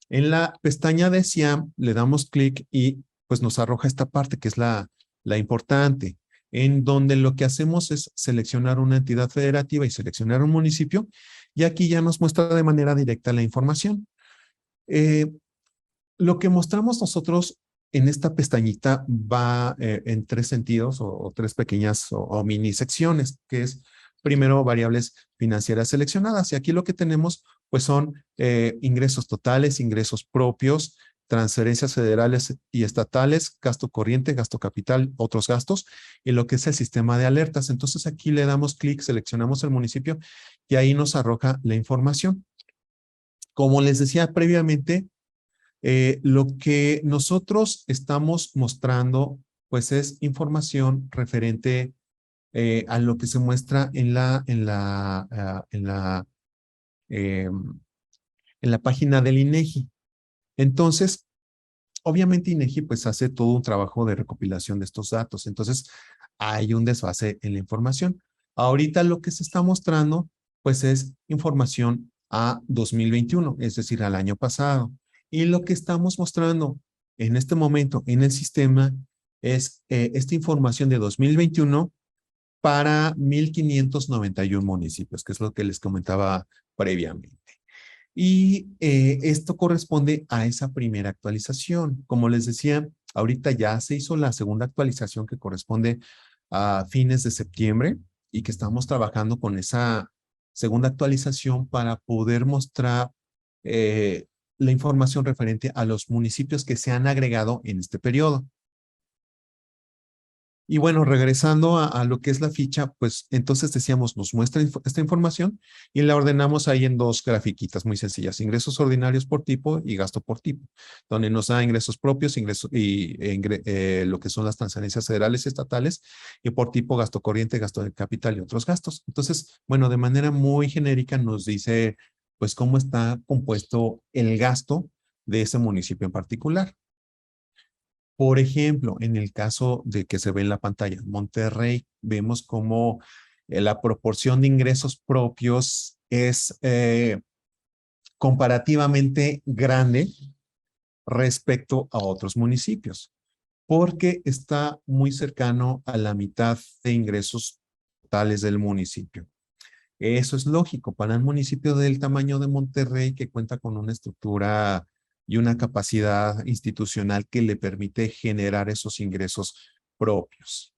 En la pestaña de CIAM le damos clic y pues nos arroja esta parte que es la importante, en donde lo que hacemos es seleccionar una entidad federativa y seleccionar un municipio, y aquí ya nos muestra de manera directa la información. Lo que mostramos nosotros en esta pestañita va en tres sentidos o tres pequeñas o mini secciones, que es primero variables financieras seleccionadas. Y aquí lo que tenemos pues son ingresos totales, ingresos propios, transferencias federales y estatales, gasto corriente, gasto capital, otros gastos, y lo que es el sistema de alertas. Entonces aquí le damos clic, seleccionamos el municipio y ahí nos arroja la información. Como les decía previamente, lo que nosotros estamos mostrando, pues es información referente a lo que se muestra eh, en la página del INEGI. Entonces, obviamente INEGI pues hace todo un trabajo de recopilación de estos datos. Entonces, hay un desfase en la información. Ahorita lo que se está mostrando, pues es información a 2021, es decir, al año pasado. Y lo que estamos mostrando en este momento en el sistema es esta información de 2021 para 1,591 municipios, que es lo que les comentaba previamente. Y esto corresponde a esa primera actualización. Como les decía, ahorita ya se hizo la segunda actualización que corresponde a fines de septiembre y que estamos trabajando con esa segunda actualización para poder mostrar la información referente a los municipios que se han agregado en este periodo. Y bueno, regresando a lo que es la ficha, pues entonces decíamos, nos muestra esta información y la ordenamos ahí en dos grafiquitas muy sencillas, ingresos ordinarios por tipo y gasto por tipo, donde nos da ingresos propios, ingresos lo que son las transferencias federales y estatales, y por tipo gasto corriente, gasto de capital y otros gastos. Entonces, bueno, de manera muy genérica nos dice pues cómo está compuesto el gasto de ese municipio en particular. Por ejemplo, en el caso de que se ve en la pantalla, Monterrey, vemos cómo la proporción de ingresos propios es comparativamente grande respecto a otros municipios, porque está muy cercano a la mitad de ingresos totales del municipio. Eso es lógico para un municipio del tamaño de Monterrey que cuenta con una estructura y una capacidad institucional que le permite generar esos ingresos propios.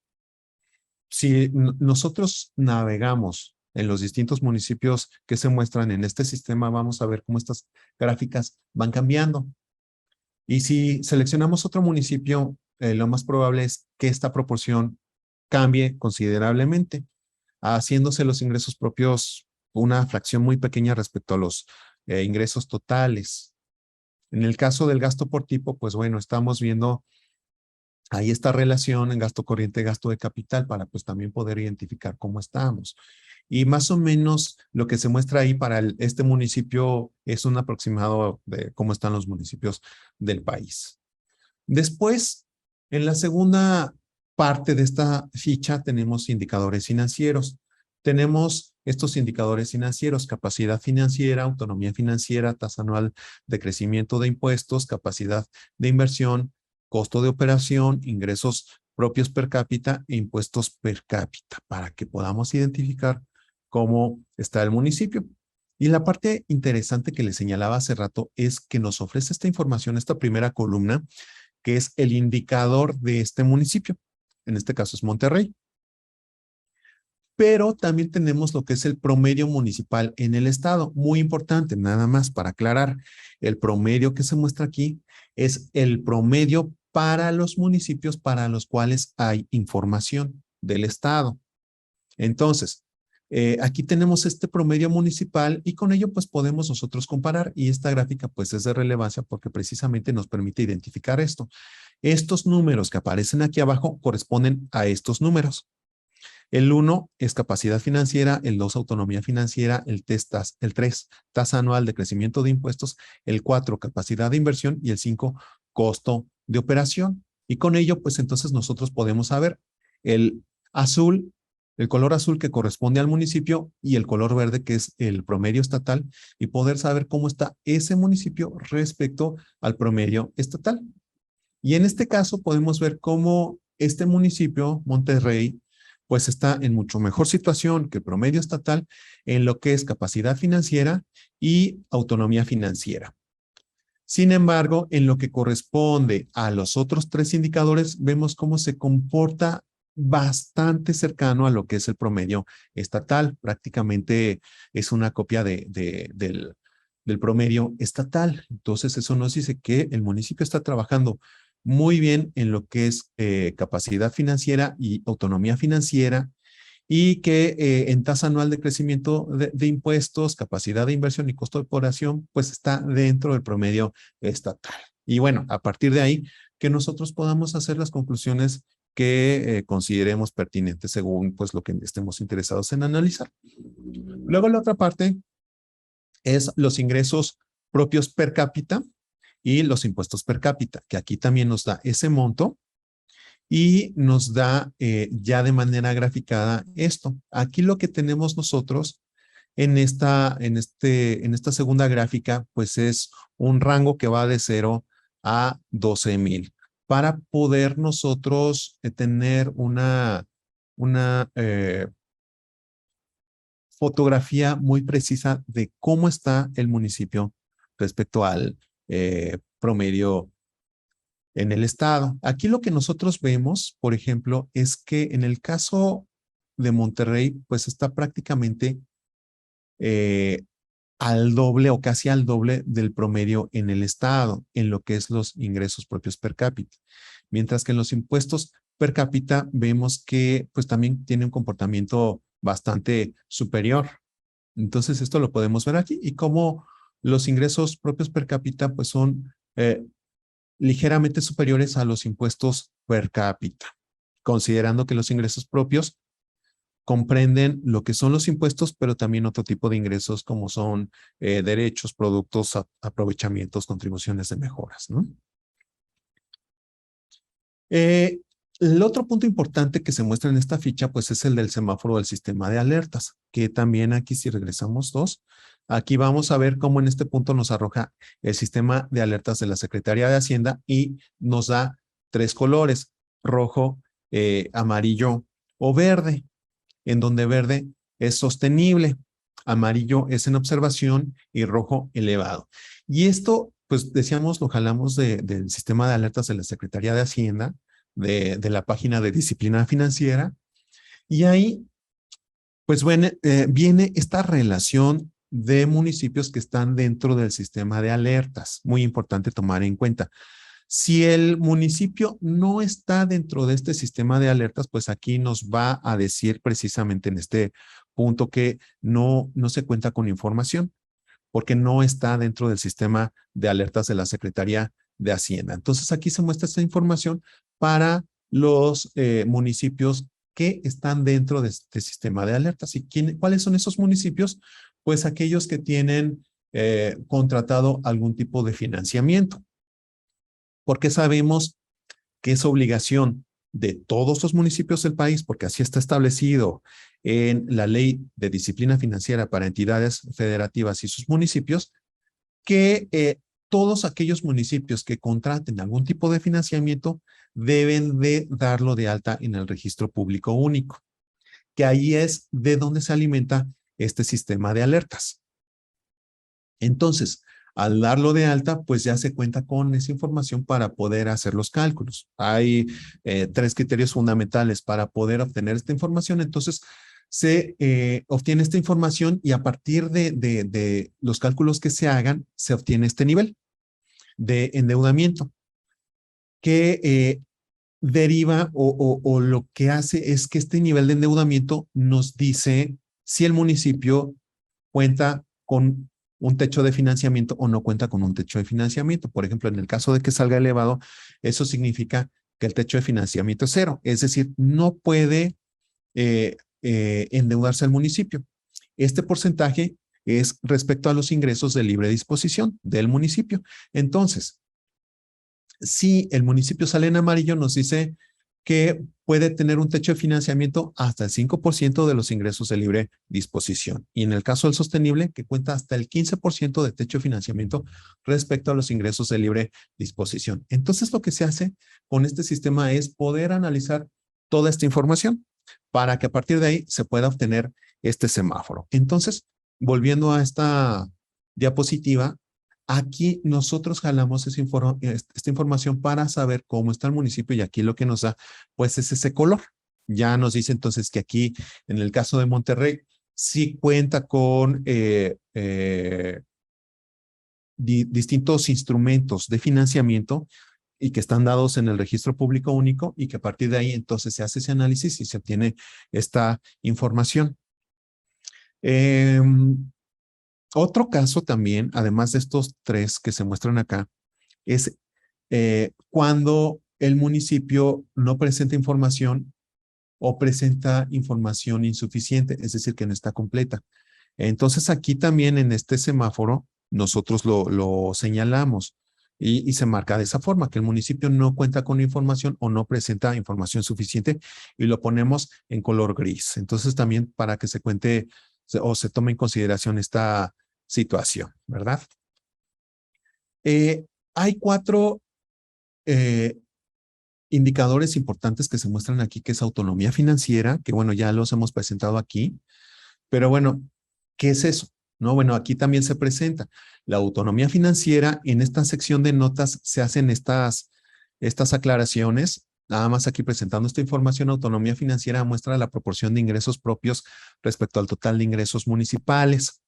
Si nosotros navegamos en los distintos municipios que se muestran en este sistema, vamos a ver cómo estas gráficas van cambiando. Y si seleccionamos otro municipio, lo más probable es que esta proporción cambie considerablemente, haciéndose los ingresos propios una fracción muy pequeña respecto a los ingresos totales. En el caso del gasto por tipo, pues bueno, estamos viendo ahí esta relación en gasto corriente, gasto de capital, para pues también poder identificar cómo estamos. Y más o menos lo que se muestra ahí para este municipio es un aproximado de cómo están los municipios del país. Después, en la segunda parte de esta ficha tenemos indicadores financieros. Tenemos estos indicadores financieros: capacidad financiera, autonomía financiera, tasa anual de crecimiento de impuestos, capacidad de inversión, costo de operación, ingresos propios per cápita e impuestos per cápita, para que podamos identificar cómo está el municipio. Y la parte interesante que les señalaba hace rato es que nos ofrece esta información, esta primera columna, que es el indicador de este municipio. En este caso es Monterrey. pero también tenemos lo que es el promedio municipal en el estado. Muy importante, nada más para aclarar, el promedio que se muestra aquí es el promedio para los municipios para los cuales hay información del estado. Entonces, aquí tenemos este promedio municipal y con ello pues podemos nosotros comparar, y esta gráfica pues es de relevancia porque precisamente nos permite identificar esto. Estos números que aparecen aquí abajo corresponden a estos números. El 1 es capacidad financiera, el 2 autonomía financiera, el 3 tasa anual de crecimiento de impuestos, el 4 capacidad de inversión y el 5 costo de operación. Y con ello, pues entonces nosotros podemos saber el azul, el color azul que corresponde al municipio y el color verde que es el promedio estatal, y poder saber cómo está ese municipio respecto al promedio estatal. Y en este caso podemos ver cómo este municipio, Monterrey, pues está en mucho mejor situación que el promedio estatal en lo que es capacidad financiera y autonomía financiera. Sin embargo, en lo que corresponde a los otros 3 indicadores, vemos cómo se comporta bastante cercano a lo que es el promedio estatal. Prácticamente es una copia del promedio estatal. Entonces, eso nos dice que el municipio está trabajando muy bien en lo que es capacidad financiera y autonomía financiera, y que en tasa anual de crecimiento de impuestos, capacidad de inversión y costo de operación, pues está dentro del promedio estatal. Y bueno, a partir de ahí, que nosotros podamos hacer las conclusiones que consideremos pertinentes según pues lo que estemos interesados en analizar. Luego la otra parte es los ingresos propios per cápita y los impuestos per cápita, que aquí también nos da ese monto y nos da ya de manera graficada esto. Aquí lo que tenemos nosotros en esta segunda gráfica, pues es un rango que va de 0 a 12,000 para poder nosotros tener una fotografía muy precisa de cómo está el municipio respecto al promedio en el estado. Aquí lo que nosotros vemos, por ejemplo, es que en el caso de Monterrey, pues está prácticamente al doble o casi al doble del promedio en el estado, en lo que es los ingresos propios per cápita. Mientras que en los impuestos per cápita vemos que pues también tiene un comportamiento bastante superior. Entonces esto lo podemos ver aquí, y cómo los ingresos propios per cápita pues son ligeramente superiores a los impuestos per cápita, considerando que los ingresos propios comprenden lo que son los impuestos, pero también otro tipo de ingresos como son derechos, productos, aprovechamientos, contribuciones de mejoras, ¿no? El otro punto importante que se muestra en esta ficha, pues es el del semáforo del sistema de alertas, que también aquí si regresamos aquí vamos a ver cómo en este punto nos arroja el sistema de alertas de la Secretaría de Hacienda y nos da 3 colores, rojo, amarillo o verde, en donde verde es sostenible, amarillo es en observación y rojo elevado. Y esto, pues decíamos, lo jalamos del sistema de alertas de la Secretaría de Hacienda, de la página de disciplina financiera, y ahí pues bueno, viene esta relación de municipios que están dentro del sistema de alertas. Muy importante tomar en cuenta. Si el municipio no está dentro de este sistema de alertas, pues aquí nos va a decir precisamente en este punto que no se cuenta con información, porque no está dentro del sistema de alertas de la Secretaría de Hacienda. Entonces aquí se muestra esta información para los municipios que están dentro de este sistema de alertas. ¿Y cuáles son esos municipios? Pues aquellos que tienen contratado algún tipo de financiamiento, porque sabemos que es obligación de todos los municipios del país, porque así está establecido en la Ley de Disciplina Financiera para entidades federativas y sus municipios, que todos aquellos municipios que contraten algún tipo de financiamiento deben de darlo de alta en el registro público único, que ahí es de donde se alimenta este sistema de alertas. Entonces, al darlo de alta, pues ya se cuenta con esa información para poder hacer los cálculos. Hay 3 criterios fundamentales para poder obtener esta información. Entonces, se obtiene esta información y a partir de los cálculos que se hagan, se obtiene este nivel de endeudamiento que deriva o lo que hace es que este nivel de endeudamiento nos dice si el municipio cuenta con un techo de financiamiento o no cuenta con un techo de financiamiento. Por ejemplo, en el caso de que salga elevado, eso significa que el techo de financiamiento es cero, es decir, no puede endeudarse al municipio. Este porcentaje es respecto a los ingresos de libre disposición del municipio. Entonces, si el municipio sale en amarillo, nos dice que puede tener un techo de financiamiento hasta el 5% de los ingresos de libre disposición. Y en el caso del sostenible, que cuenta hasta el 15% de techo de financiamiento respecto a los ingresos de libre disposición. Entonces, lo que se hace con este sistema es poder analizar toda esta información para que a partir de ahí se pueda obtener este semáforo. Entonces, volviendo a esta diapositiva, aquí nosotros jalamos esta información para saber cómo está el municipio y aquí lo que nos da pues es ese color. Ya nos dice entonces que aquí en el caso de Monterrey sí cuenta con distintos instrumentos de financiamiento y que están dados en el registro público único y que a partir de ahí entonces se hace ese análisis y se obtiene esta información. Otro caso también, además de estos tres que se muestran acá, es cuando el municipio no presenta información o presenta información insuficiente, es decir, que no está completa. Entonces aquí también en este semáforo nosotros lo señalamos y se marca de esa forma, que el municipio no cuenta con información o no presenta información suficiente y lo ponemos en color gris. Entonces también para que se cuente o se tome en consideración esta situación, ¿verdad? Hay cuatro indicadores importantes que se muestran aquí, que es autonomía financiera, que bueno, ya los hemos presentado aquí, pero bueno, ¿qué es eso? No, bueno, aquí también se presenta la autonomía financiera. En esta sección de notas se hacen estas aclaraciones. Nada más aquí presentando esta información, autonomía financiera muestra la proporción de ingresos propios respecto al total de ingresos municipales.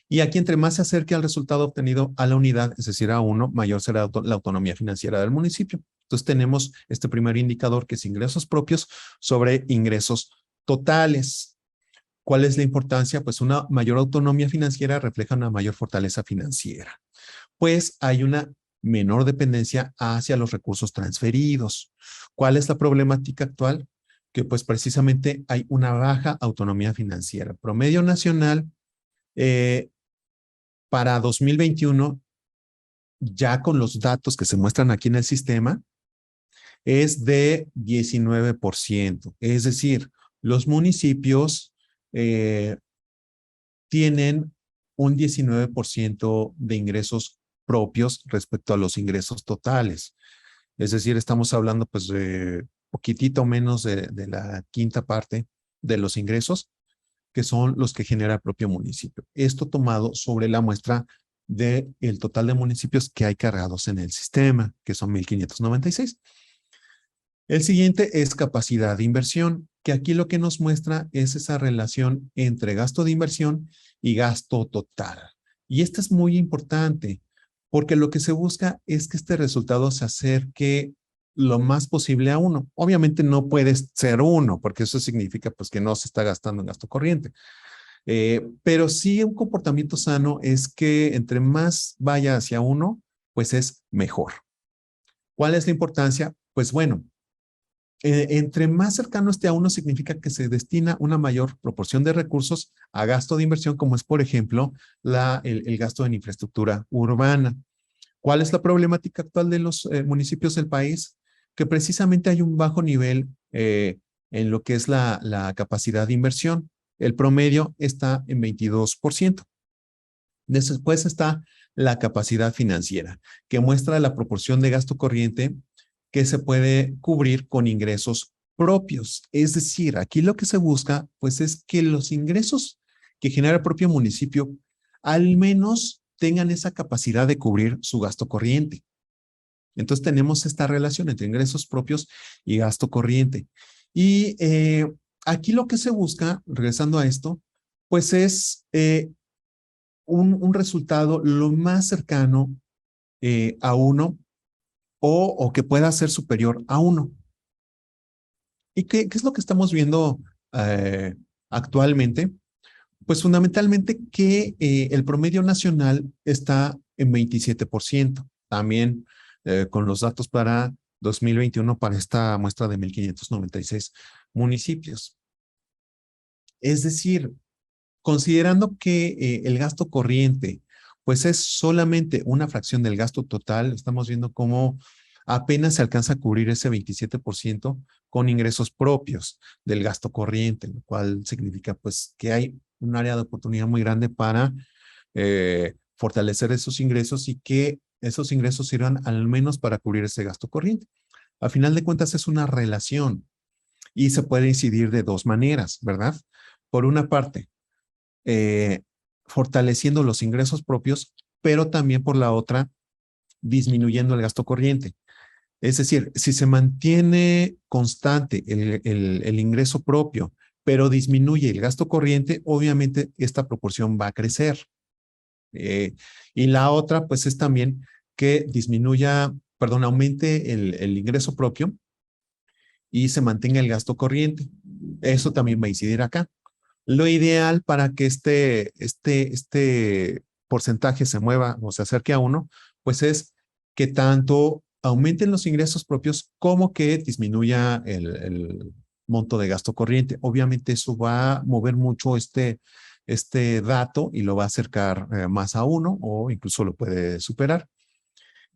Y aquí entre más se acerque al resultado obtenido a la unidad, es decir, a 1, mayor será la autonomía financiera del municipio. Entonces tenemos este primer indicador que es ingresos propios sobre ingresos totales. ¿Cuál es la importancia? Pues una mayor autonomía financiera refleja una mayor fortaleza financiera. Pues hay una menor dependencia hacia los recursos transferidos. ¿Cuál es la problemática actual? Que pues precisamente hay una baja autonomía financiera. Promedio nacional para 2021, ya con los datos que se muestran aquí en el sistema, es de 19%. Es decir, los municipios tienen un 19% de ingresos propios respecto a los ingresos totales. Es decir, estamos hablando pues de poquitito menos de la quinta parte de los ingresos, que son los que genera el propio municipio. Esto tomado sobre la muestra del total de municipios que hay cargados en el sistema, que son 1,596. El siguiente es capacidad de inversión, que aquí lo que nos muestra es esa relación entre gasto de inversión y gasto total. Y esto es muy importante, porque lo que se busca es que este resultado se acerque lo más posible a 1. Obviamente no puede ser 1, porque eso significa pues que no se está gastando en gasto corriente. Pero sí un comportamiento sano es que entre más vaya hacia 1, pues es mejor. ¿Cuál es la importancia? Pues bueno, entre más cercano esté a 1 significa que se destina una mayor proporción de recursos a gasto de inversión, como es, por ejemplo, el gasto en infraestructura urbana. ¿Cuál es la problemática actual de los municipios del país? Que precisamente hay un bajo nivel en lo que es la capacidad de inversión. El promedio está en 22%. Después está la capacidad financiera, que muestra la proporción de gasto corriente que se puede cubrir con ingresos propios. Es decir, aquí lo que se busca, pues, es que los ingresos que genera el propio municipio al menos tengan esa capacidad de cubrir su gasto corriente. Entonces tenemos esta relación entre ingresos propios y gasto corriente. Y aquí lo que se busca, regresando a esto, pues es un resultado lo más cercano a 1 o que pueda ser superior a 1. ¿Y qué es lo que estamos viendo actualmente? Pues fundamentalmente que el promedio nacional está en 27%. También con los datos para 2021 para esta muestra de 1,596 municipios. Es decir, considerando que el gasto corriente pues es solamente una fracción del gasto total, estamos viendo cómo apenas se alcanza a cubrir ese 27% con ingresos propios del gasto corriente, lo cual significa pues que hay un área de oportunidad muy grande para fortalecer esos ingresos y que esos ingresos sirvan al menos para cubrir ese gasto corriente. A final de cuentas es una relación y se puede incidir de dos maneras, ¿verdad? Por una parte, eh, fortaleciendo los ingresos propios, pero también por la otra, disminuyendo el gasto corriente. Es decir, si se mantiene constante el ingreso propio, pero disminuye el gasto corriente, obviamente esta proporción va a crecer. Y la otra, pues es también que aumente el ingreso propio y se mantenga el gasto corriente. Eso también va a incidir acá. Lo ideal para que este porcentaje se mueva o se acerque a 1, pues es que tanto aumenten los ingresos propios como que disminuya el monto de gasto corriente. Obviamente eso va a mover mucho este dato y lo va a acercar más a 1 o incluso lo puede superar.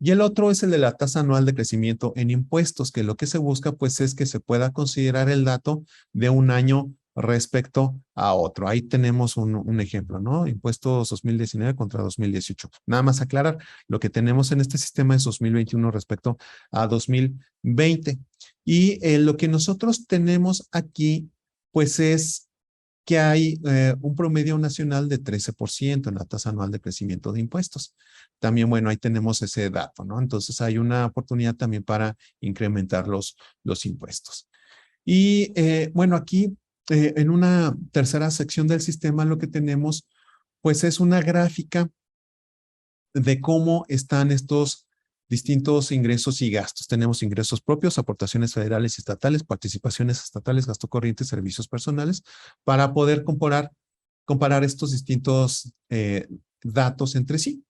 Y el otro es el de la tasa anual de crecimiento en impuestos, que lo que se busca pues es que se pueda considerar el dato de un año respecto a otro. Ahí tenemos un ejemplo, ¿no? Impuestos 2019 contra 2018. Nada más aclarar, lo que tenemos en este sistema es 2021 respecto a 2020. Y lo que nosotros tenemos aquí pues es que hay un promedio nacional de 13% en la tasa anual de crecimiento de impuestos. También, bueno, ahí tenemos ese dato, ¿no? Entonces hay una oportunidad también para incrementar los impuestos. Y bueno, aquí en una tercera sección del sistema lo que tenemos, pues es una gráfica de cómo están estos distintos ingresos y gastos. Tenemos ingresos propios, aportaciones federales y estatales, participaciones estatales, gasto corriente, servicios personales, para poder comparar estos distintos datos entre sí.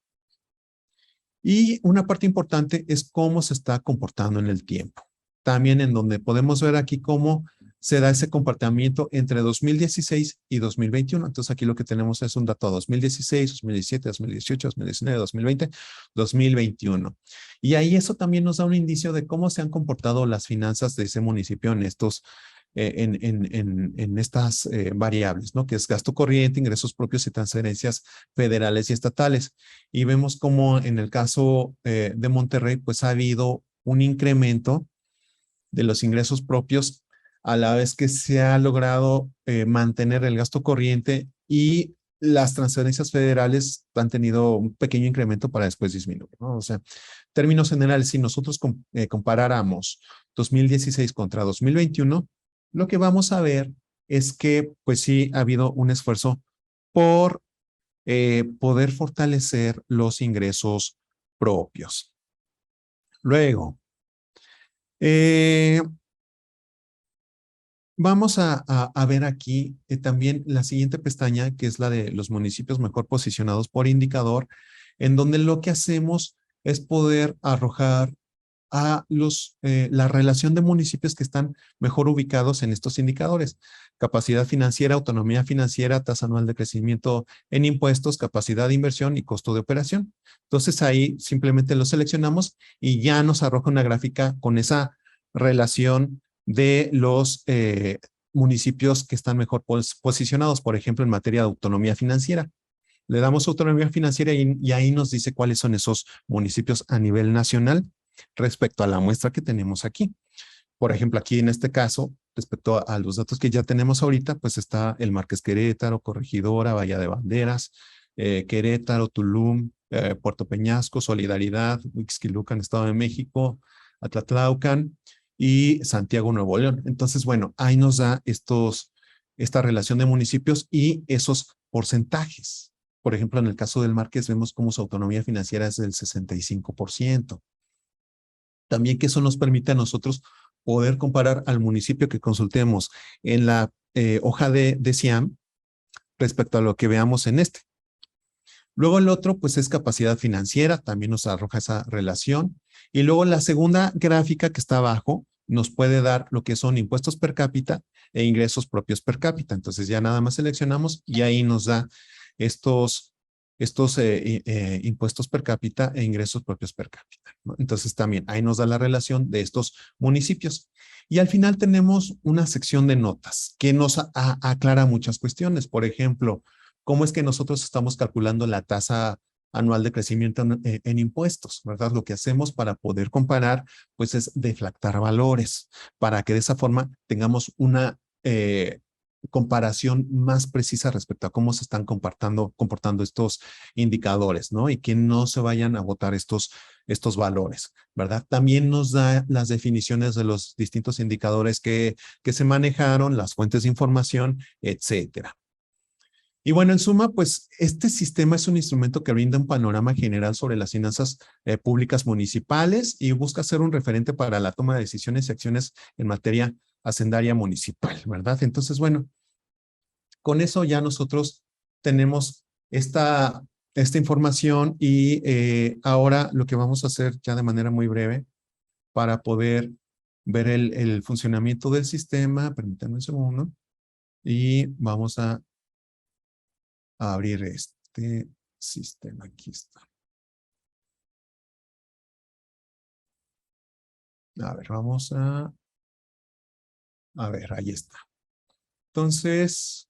Y una parte importante es cómo se está comportando en el tiempo. También en donde podemos ver aquí cómo se da ese comportamiento entre 2016 y 2021. Entonces aquí lo que tenemos es un dato 2016, 2017, 2018, 2019, 2020, 2021. Y ahí eso también nos da un indicio de cómo se han comportado las finanzas de ese municipio en estos en estas variables, ¿no? Que es gasto corriente, ingresos propios y transferencias federales y estatales. Y vemos como en el caso de Monterrey, pues ha habido un incremento de los ingresos propios a la vez que se ha logrado mantener el gasto corriente y las transferencias federales han tenido un pequeño incremento para después disminuir, ¿no? O sea, términos generales, si nosotros comparáramos 2016 contra 2021, lo que vamos a ver es que, pues sí, ha habido un esfuerzo por poder fortalecer los ingresos propios. Luego, vamos a ver aquí también la siguiente pestaña, que es la de los municipios mejor posicionados por indicador, en donde lo que hacemos es poder arrojar a la relación de municipios que están mejor ubicados en estos indicadores. Capacidad financiera, autonomía financiera, tasa anual de crecimiento en impuestos, capacidad de inversión y costo de operación. Entonces ahí simplemente lo seleccionamos y ya nos arroja una gráfica con esa relación de los municipios que están mejor posicionados, por ejemplo, en materia de autonomía financiera. Le damos autonomía financiera y ahí nos dice cuáles son esos municipios a nivel nacional respecto a la muestra que tenemos aquí. Por ejemplo, aquí en este caso, respecto a los datos que ya tenemos ahorita, pues está el Marqués Querétaro, Corregidora, Bahía de Banderas, Querétaro, Tulum, Puerto Peñasco, Solidaridad, Ixquilucan, Estado de México, Atlatlaucan, y Santiago, Nuevo León. Entonces, bueno, ahí nos da esta relación de municipios y esos porcentajes. Por ejemplo, en el caso del Marqués vemos cómo su autonomía financiera es del 65%. También que eso nos permite a nosotros poder comparar al municipio que consultemos en la hoja de CIAM respecto a lo que veamos en este. Luego el otro, pues es capacidad financiera, también nos arroja esa relación. Y luego la segunda gráfica que está abajo nos puede dar lo que son impuestos per cápita e ingresos propios per cápita. Entonces ya nada más seleccionamos y ahí nos da estos impuestos per cápita e ingresos propios per cápita, ¿no? Entonces también ahí nos da la relación de estos municipios. Y al final tenemos una sección de notas que nos aclara muchas cuestiones. Por ejemplo, ¿cómo es que nosotros estamos calculando la tasa anual de crecimiento en impuestos, ¿verdad? Lo que hacemos para poder comparar, pues es deflactar valores, para que de esa forma tengamos una comparación más precisa respecto a cómo se están comportando estos indicadores, ¿no? Y que no se vayan a agotar estos valores, ¿verdad? También nos da las definiciones de los distintos indicadores que se manejaron, las fuentes de información, etcétera. Y bueno, en suma, pues este sistema es un instrumento que brinda un panorama general sobre las finanzas públicas municipales y busca ser un referente para la toma de decisiones y acciones en materia hacendaria municipal, ¿verdad? Entonces, bueno, con eso ya nosotros tenemos esta información y ahora lo que vamos a hacer ya de manera muy breve para poder ver el funcionamiento del sistema, permítanme un segundo, y vamos a abrir este sistema. Aquí está. A ver, vamos a ver, ahí está. Entonces,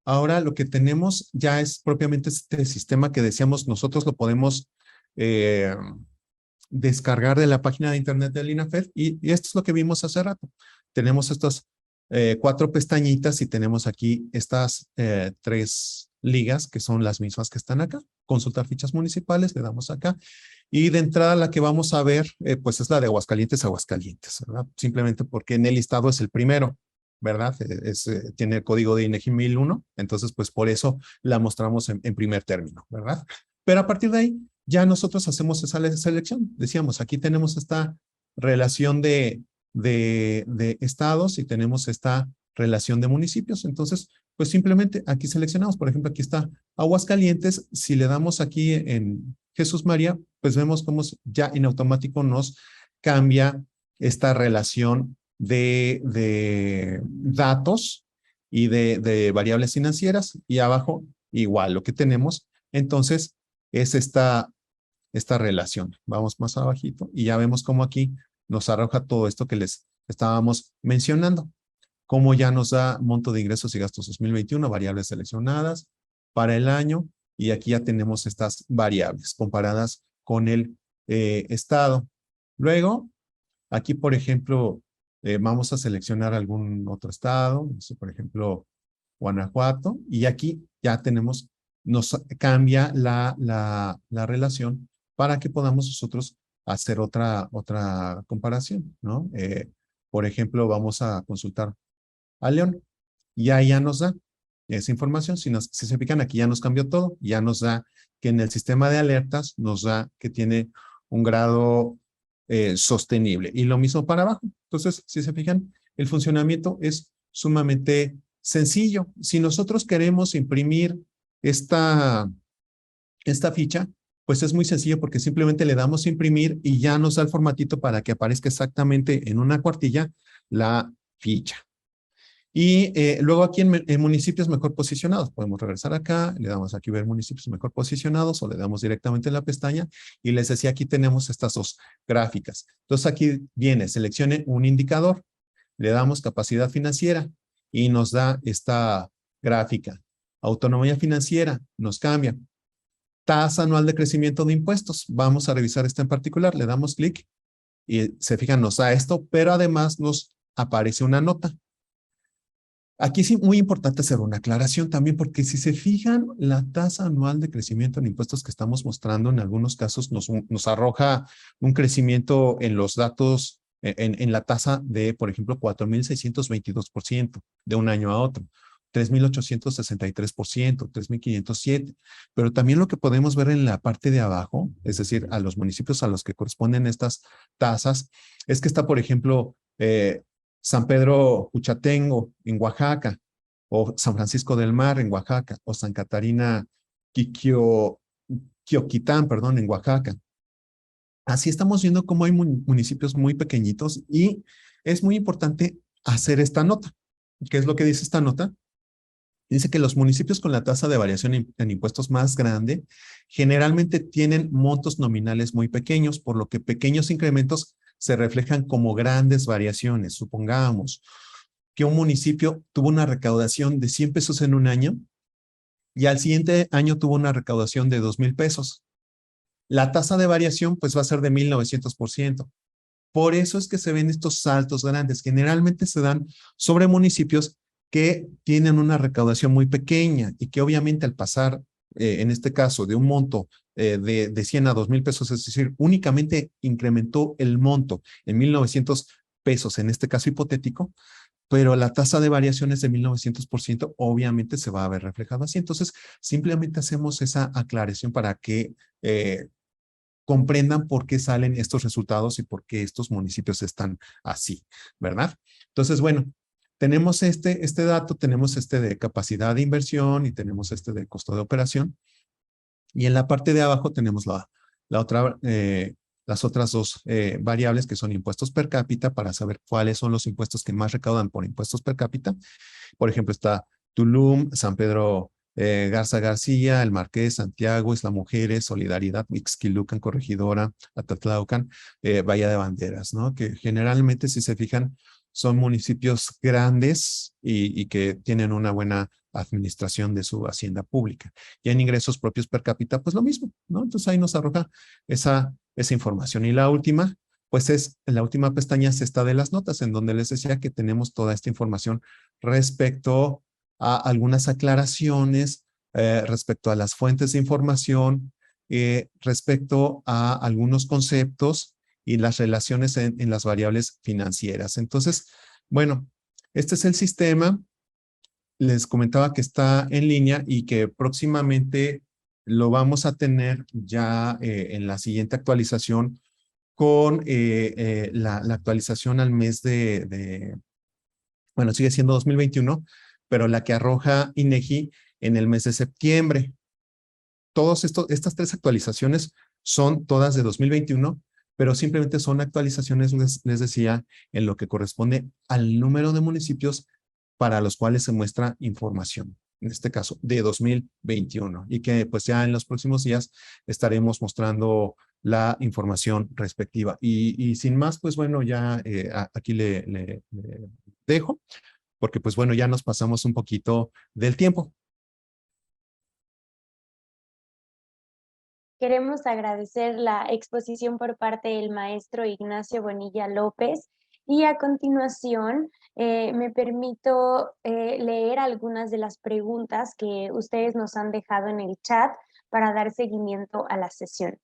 ahora lo que tenemos ya es propiamente este sistema que decíamos, nosotros lo podemos descargar de la página de internet del INAFED y esto es lo que vimos hace rato. Tenemos estas 4 pestañitas y tenemos aquí estas 3 ligas que son las mismas que están acá. Consultar fichas municipales, le damos acá. Y de entrada la que vamos a ver, pues es la de Aguascalientes, ¿verdad? Simplemente porque en el listado es el primero, ¿verdad? Tiene el código de INEGI 1001, entonces pues por eso la mostramos en primer término, ¿verdad? Pero a partir de ahí ya nosotros hacemos esa selección. Decíamos, aquí tenemos esta relación de estados y tenemos esta relación de municipios. Entonces, pues simplemente aquí seleccionamos. Por ejemplo, aquí está Aguascalientes. Si le damos aquí en Jesús María, pues vemos cómo ya en automático nos cambia esta relación de datos y de variables financieras. Y abajo, igual lo que tenemos. Entonces, es esta relación. Vamos más abajito y ya vemos cómo aquí nos arroja todo esto que les estábamos mencionando. Cómo ya nos da monto de ingresos y gastos 2021, variables seleccionadas para el año. Y aquí ya tenemos estas variables comparadas con el estado. Luego, aquí, por ejemplo, vamos a seleccionar algún otro estado. Por ejemplo, Guanajuato. Y aquí ya tenemos, nos cambia la relación para que podamos nosotros hacer otra comparación, ¿no? Por ejemplo, vamos a consultar a León y ahí ya nos da esa información. Si se fijan, aquí ya nos cambió todo, ya nos da que en el sistema de alertas nos da que tiene un grado sostenible y lo mismo para abajo. Entonces, si se fijan, el funcionamiento es sumamente sencillo. Si nosotros queremos imprimir esta ficha, pues es muy sencillo porque simplemente le damos imprimir y ya nos da el formatito para que aparezca exactamente en una cuartilla la ficha. Y luego aquí en municipios mejor posicionados, podemos regresar acá, le damos aquí ver municipios mejor posicionados o le damos directamente en la pestaña y les decía aquí tenemos estas 2 gráficas. Entonces aquí viene, seleccione un indicador, le damos capacidad financiera y nos da esta gráfica. Autonomía financiera, nos cambia. Tasa anual de crecimiento de impuestos. Vamos a revisar esta en particular. Le damos clic y se fijan, nos da esto, pero además nos aparece una nota. Aquí sí, muy importante hacer una aclaración también, porque si se fijan, la tasa anual de crecimiento en impuestos que estamos mostrando en algunos casos nos arroja un crecimiento en los datos en la tasa de, por ejemplo, 4.622% de un año a otro. 3.863%, 3.507. Pero también lo que podemos ver en la parte de abajo, es decir, a los municipios a los que corresponden estas tasas, es que está, por ejemplo, San Pedro Juchatengo en Oaxaca, o San Francisco del Mar en Oaxaca, o San Catarina Quioquitán, perdón, en Oaxaca. Así estamos viendo cómo hay municipios muy pequeñitos y es muy importante hacer esta nota. ¿Qué es lo que dice esta nota? Dice que los municipios con la tasa de variación en impuestos más grande generalmente tienen montos nominales muy pequeños, por lo que pequeños incrementos se reflejan como grandes variaciones. Supongamos que un municipio tuvo una recaudación de 100 pesos en un año y al siguiente año tuvo una recaudación de 2,000 pesos. La tasa de variación pues va a ser de 1,900%. Por eso es que se ven estos saltos grandes. Generalmente se dan sobre municipios que tienen una recaudación muy pequeña y que obviamente al pasar, en este caso, de un monto de 100 a 2,000 pesos, es decir, únicamente incrementó el monto en 1,900 pesos, en este caso hipotético, pero la tasa de variación es de 1,900%, obviamente se va a ver reflejado así. Entonces, simplemente hacemos esa aclaración para que comprendan por qué salen estos resultados y por qué estos municipios están así, ¿verdad? Entonces, bueno, tenemos este dato, tenemos este de capacidad de inversión y tenemos este de costo de operación. Y en la parte de abajo tenemos las otras dos variables que son impuestos per cápita para saber cuáles son los impuestos que más recaudan por impuestos per cápita. Por ejemplo, está Tulum, San Pedro Garza García, El Marqués, Santiago, Isla Mujeres, Solidaridad, Ixquilucan, Corregidora, Atatlaucan, Bahía de Banderas, ¿no? Que generalmente, si se fijan, son municipios grandes y que tienen una buena administración de su hacienda pública. Y en ingresos propios per cápita, pues lo mismo, ¿no? Entonces ahí nos arroja esa información. Y la última, pues en la última pestaña es esta de las notas, en donde les decía que tenemos toda esta información respecto a algunas aclaraciones, respecto a las fuentes de información, respecto a algunos conceptos y las relaciones en las variables financieras. Entonces, bueno, este es el sistema. Les comentaba que está en línea y que próximamente lo vamos a tener ya en la siguiente actualización con la actualización al mes bueno, sigue siendo 2021, pero la que arroja INEGI en el mes de septiembre. Estas tres actualizaciones son todas de 2021, pero simplemente son actualizaciones, les decía, en lo que corresponde al número de municipios para los cuales se muestra información, en este caso de 2021, y que pues ya en los próximos días estaremos mostrando la información respectiva. Y sin más, pues bueno, ya aquí le dejo, porque pues bueno, ya nos pasamos un poquito del tiempo. Queremos agradecer la exposición por parte del maestro Ignacio Bonilla López y a continuación me permito leer algunas de las preguntas que ustedes nos han dejado en el chat para dar seguimiento a la sesión.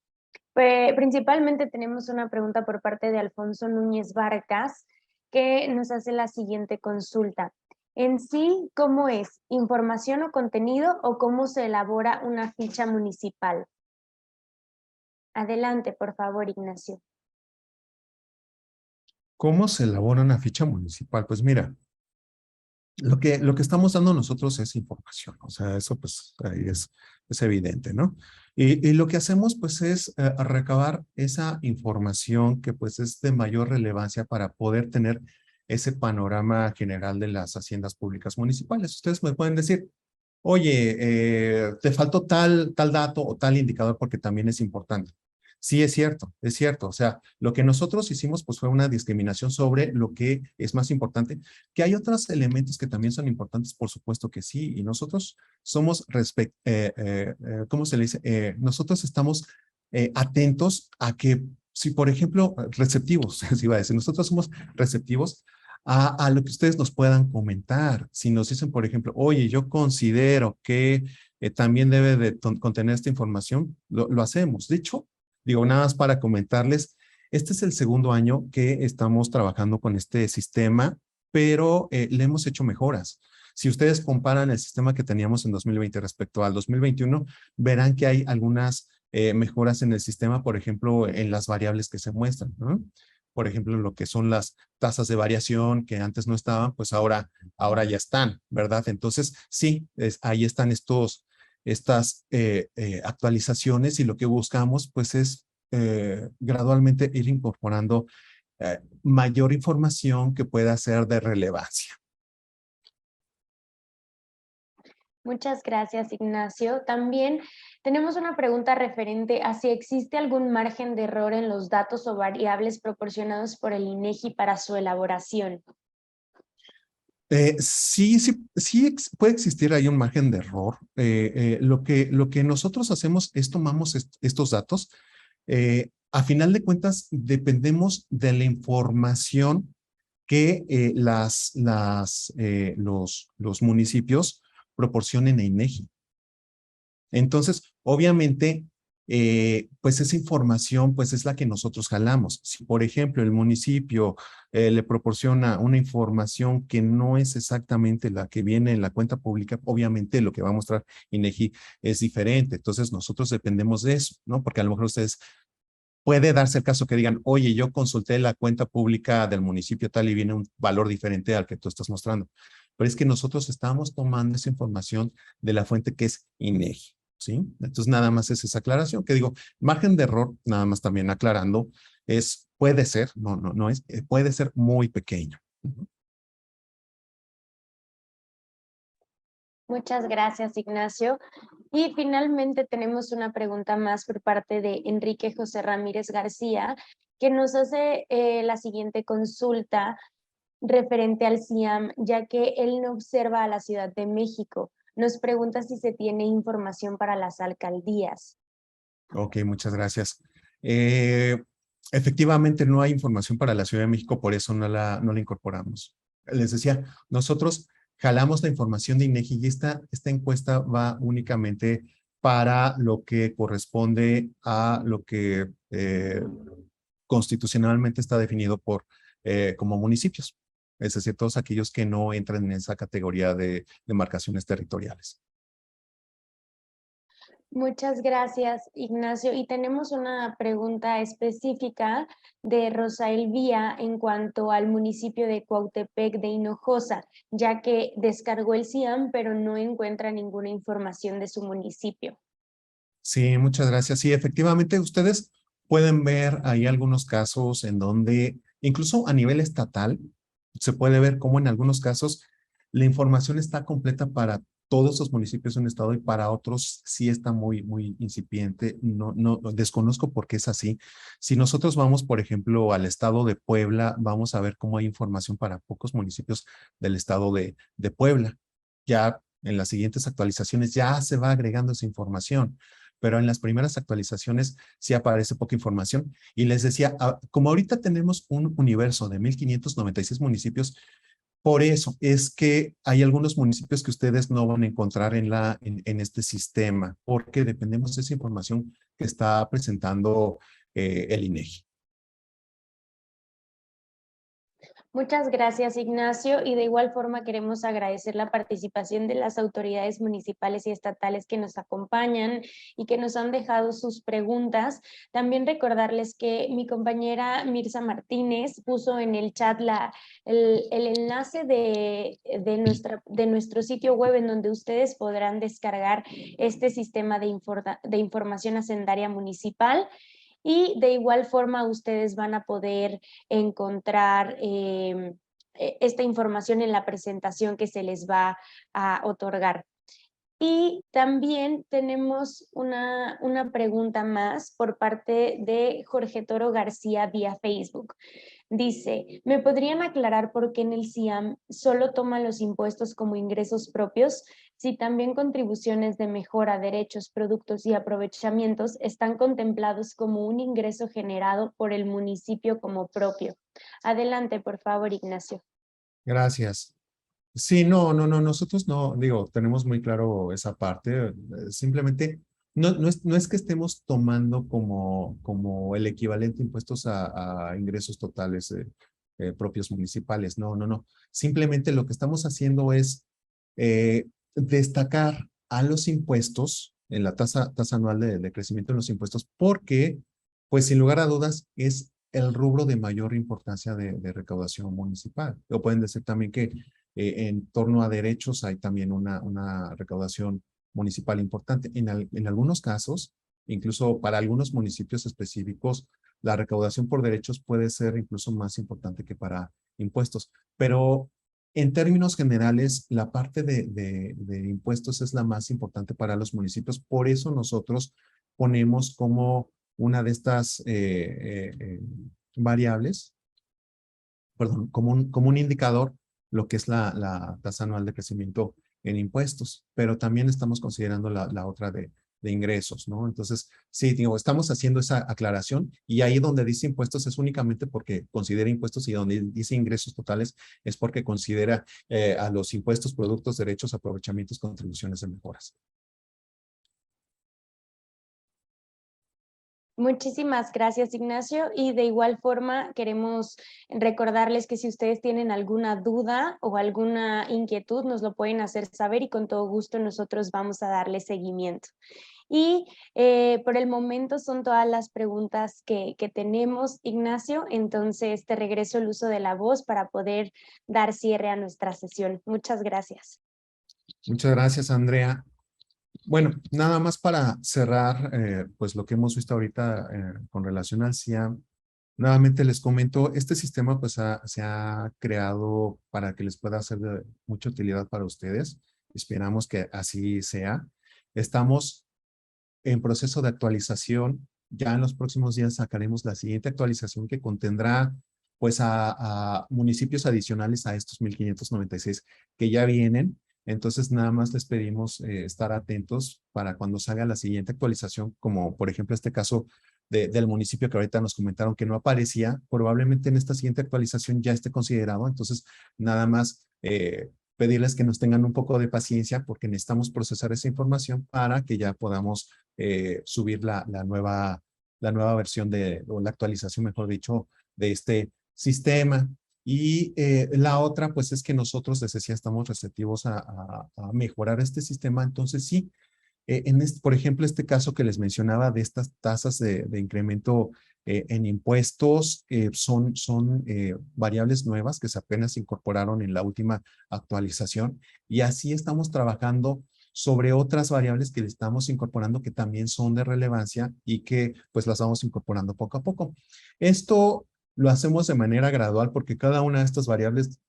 Principalmente tenemos una pregunta por parte de Alfonso Núñez Vargas que nos hace la siguiente consulta. En sí, ¿cómo es? ¿Información o contenido o cómo se elabora una ficha municipal? Adelante, por favor, Ignacio. ¿Cómo se elabora una ficha municipal? Pues mira, lo que estamos dando nosotros es información, o sea, eso pues ahí es evidente, ¿no? Y lo que hacemos pues es recabar esa información que pues es de mayor relevancia para poder tener ese panorama general de las haciendas públicas municipales. Ustedes me pueden decir, oye, te faltó tal dato o tal indicador porque también es importante. Sí, es cierto, es cierto. O sea, lo que nosotros hicimos pues fue una discriminación sobre lo que es más importante, que hay otros elementos que también son importantes, por supuesto que sí, y nosotros somos, ¿cómo se le dice? Nosotros estamos atentos a que, si por ejemplo, receptivos, si iba a decir, nosotros somos receptivos a lo que ustedes nos puedan comentar. Si nos dicen, por ejemplo, oye, yo considero que también debe de contener esta información, lo hacemos. De hecho, digo, nada más para comentarles, Este es el segundo año que estamos trabajando con este sistema, pero le hemos hecho mejoras. Si ustedes comparan el sistema que teníamos en 2020 respecto al 2021, verán que hay algunas mejoras en el sistema, por ejemplo, en las variables que se muestran, ¿no? Por ejemplo, lo que son las tasas de variación que antes no estaban, pues ahora ya están, ¿verdad? Entonces, sí, ahí están estas actualizaciones y lo que buscamos, pues, es gradualmente ir incorporando mayor información que pueda ser de relevancia. Muchas gracias, Ignacio. También tenemos una pregunta referente a si existe algún margen de error en los datos o variables proporcionados por el INEGI para su elaboración. Sí, puede existir ahí un margen de error. Lo que nosotros hacemos es tomamos estos datos. A final de cuentas, dependemos de la información que los municipios proporcionen a INEGI. Entonces, obviamente, pues esa información pues es la que nosotros jalamos. Si, por ejemplo, el municipio le proporciona una información que no es exactamente la que viene en la cuenta pública, obviamente lo que va a mostrar INEGI es diferente. Entonces, nosotros dependemos de eso, ¿no? Porque a lo mejor ustedes puede darse el caso que digan, oye, yo consulté la cuenta pública del municipio tal y viene un valor diferente al que tú estás mostrando. Pero es que nosotros estamos tomando esa información de la fuente que es INEGI, ¿sí? Entonces, nada más es esa aclaración que digo, margen de error, nada más también aclarando, puede ser, no es, puede ser muy pequeño. Muchas gracias, Ignacio. Y finalmente tenemos una pregunta más por parte de Enrique José Ramírez García, que nos hace la siguiente consulta referente al CIAM, ya que él no observa a la Ciudad de México. Nos pregunta si se tiene información para las alcaldías. Ok, muchas gracias. Efectivamente, no hay información para la Ciudad de México, por eso no la incorporamos. Les decía, nosotros jalamos la información de INEGI y esta encuesta va únicamente para lo que corresponde a lo que constitucionalmente está definido como municipios. Es decir, todos aquellos que no entran en esa categoría de demarcaciones territoriales. Muchas gracias, Ignacio. Y tenemos una pregunta específica de Rosa Elvía en cuanto al municipio de Cuautepec de Hinojosa, ya que descargó el CIAM, pero no encuentra ninguna información de su municipio. Sí, muchas gracias. Sí, efectivamente, ustedes pueden ver ahí algunos casos en donde, incluso a nivel estatal, se puede ver cómo en algunos casos la información está completa para todos los municipios de un estado y para otros sí está muy incipiente. No desconozco por qué es así. Si nosotros vamos, por ejemplo, al estado de Puebla, vamos a ver cómo hay información para pocos municipios del estado de Puebla. Ya en las siguientes actualizaciones ya se va agregando esa información, pero en las primeras actualizaciones sí aparece poca información. Y les decía, como ahorita tenemos un universo de 1,596 municipios, por eso es que hay algunos municipios que ustedes no van a encontrar en este sistema, porque dependemos de esa información que está presentando el INEGI. Muchas gracias, Ignacio, y de igual forma queremos agradecer la participación de las autoridades municipales y estatales que nos acompañan y que nos han dejado sus preguntas. También recordarles que mi compañera Mirza Martínez puso en el chat el enlace de nuestro sitio web en donde ustedes podrán descargar este sistema de información hacendaria municipal. Y de igual forma ustedes van a poder encontrar esta información en la presentación que se les va a otorgar. Y también tenemos una pregunta más por parte de Jorge Toro García vía Facebook. Dice, ¿me podrían aclarar por qué en el CIAM solo toman los impuestos como ingresos propios, si también contribuciones de mejora, derechos, productos y aprovechamientos están contemplados como un ingreso generado por el municipio como propio? Adelante, por favor, Ignacio. Gracias. Sí, no, nosotros no, digo, tenemos muy claro esa parte. Simplemente no es que estemos tomando como el equivalente a impuestos a ingresos totales propios municipales. No, no, no. Simplemente lo que estamos haciendo es destacar a los impuestos en la tasa anual de crecimiento en los impuestos, porque, pues sin lugar a dudas, es el rubro de mayor importancia de recaudación municipal. O pueden decir también que en torno a derechos hay también una recaudación municipal importante. En algunos casos, incluso para algunos municipios específicos, la recaudación por derechos puede ser incluso más importante que para impuestos. Pero en términos generales, la parte de impuestos es la más importante para los municipios. Por eso nosotros ponemos como una de estas variables, perdón, como un indicador lo que es la tasa anual de crecimiento en impuestos, pero también estamos considerando la otra de ingresos, ¿no? Entonces, sí, digo, estamos haciendo esa aclaración y ahí donde dice impuestos es únicamente porque considera impuestos y donde dice ingresos totales es porque considera a los impuestos, productos, derechos, aprovechamientos, contribuciones y mejoras. Muchísimas gracias, Ignacio. Y de igual forma, queremos recordarles que si ustedes tienen alguna duda o alguna inquietud, nos lo pueden hacer saber y con todo gusto nosotros vamos a darle seguimiento. Y por el momento son todas las preguntas que tenemos, Ignacio. Entonces te regreso el uso de la voz para poder dar cierre a nuestra sesión. Muchas gracias. Muchas gracias, Andrea. Bueno, nada más para cerrar, pues lo que hemos visto ahorita con relación al CIAM, nuevamente les comento, este sistema pues se ha creado para que les pueda ser de mucha utilidad para ustedes. Esperamos que así sea. Estamos en proceso de actualización. Ya en los próximos días sacaremos la siguiente actualización que contendrá pues a municipios adicionales a estos 1596 que ya vienen. Entonces, nada más les pedimos estar atentos para cuando salga la siguiente actualización, como por ejemplo este caso del municipio que ahorita nos comentaron que no aparecía, probablemente en esta siguiente actualización ya esté considerado. Entonces, nada más pedirles que nos tengan un poco de paciencia porque necesitamos procesar esa información para que ya podamos subir la nueva versión o la actualización, mejor dicho, de este sistema. Y la otra, pues es que nosotros, les decía, estamos receptivos a mejorar este sistema. Entonces, sí, por ejemplo, este caso que les mencionaba de estas tasas de incremento en impuestos, son variables nuevas que se apenas incorporaron en la última actualización. Y así estamos trabajando sobre otras variables que le estamos incorporando que también son de relevancia y que pues las vamos incorporando poco a poco. Esto lo hacemos de manera gradual porque cada una de estas variables,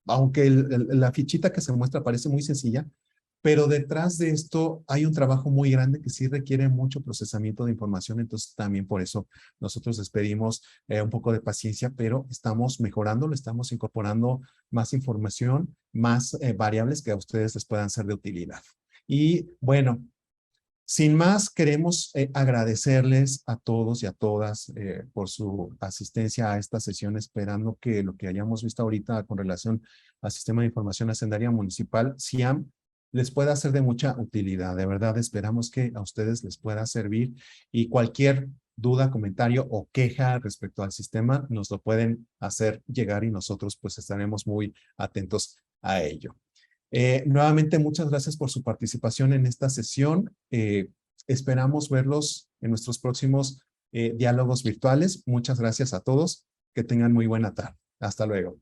aunque la fichita que se muestra parece muy sencilla, pero detrás de esto hay un trabajo muy grande que sí requiere mucho procesamiento de información, entonces también por eso nosotros les pedimos un poco de paciencia, pero estamos mejorando, le estamos incorporando más información, más variables que a ustedes les puedan ser de utilidad. Y bueno, sin más, queremos agradecerles a todos y a todas por su asistencia a esta sesión, esperando que lo que hayamos visto ahorita con relación al Sistema de Información Hacendaria Municipal, SIAM, les pueda ser de mucha utilidad. De verdad, esperamos que a ustedes les pueda servir y cualquier duda, comentario o queja respecto al sistema nos lo pueden hacer llegar y nosotros pues estaremos muy atentos a ello. Nuevamente, muchas gracias por su participación en esta sesión. Esperamos verlos en nuestros próximos diálogos virtuales. Muchas gracias a todos. Que tengan muy buena tarde. Hasta luego.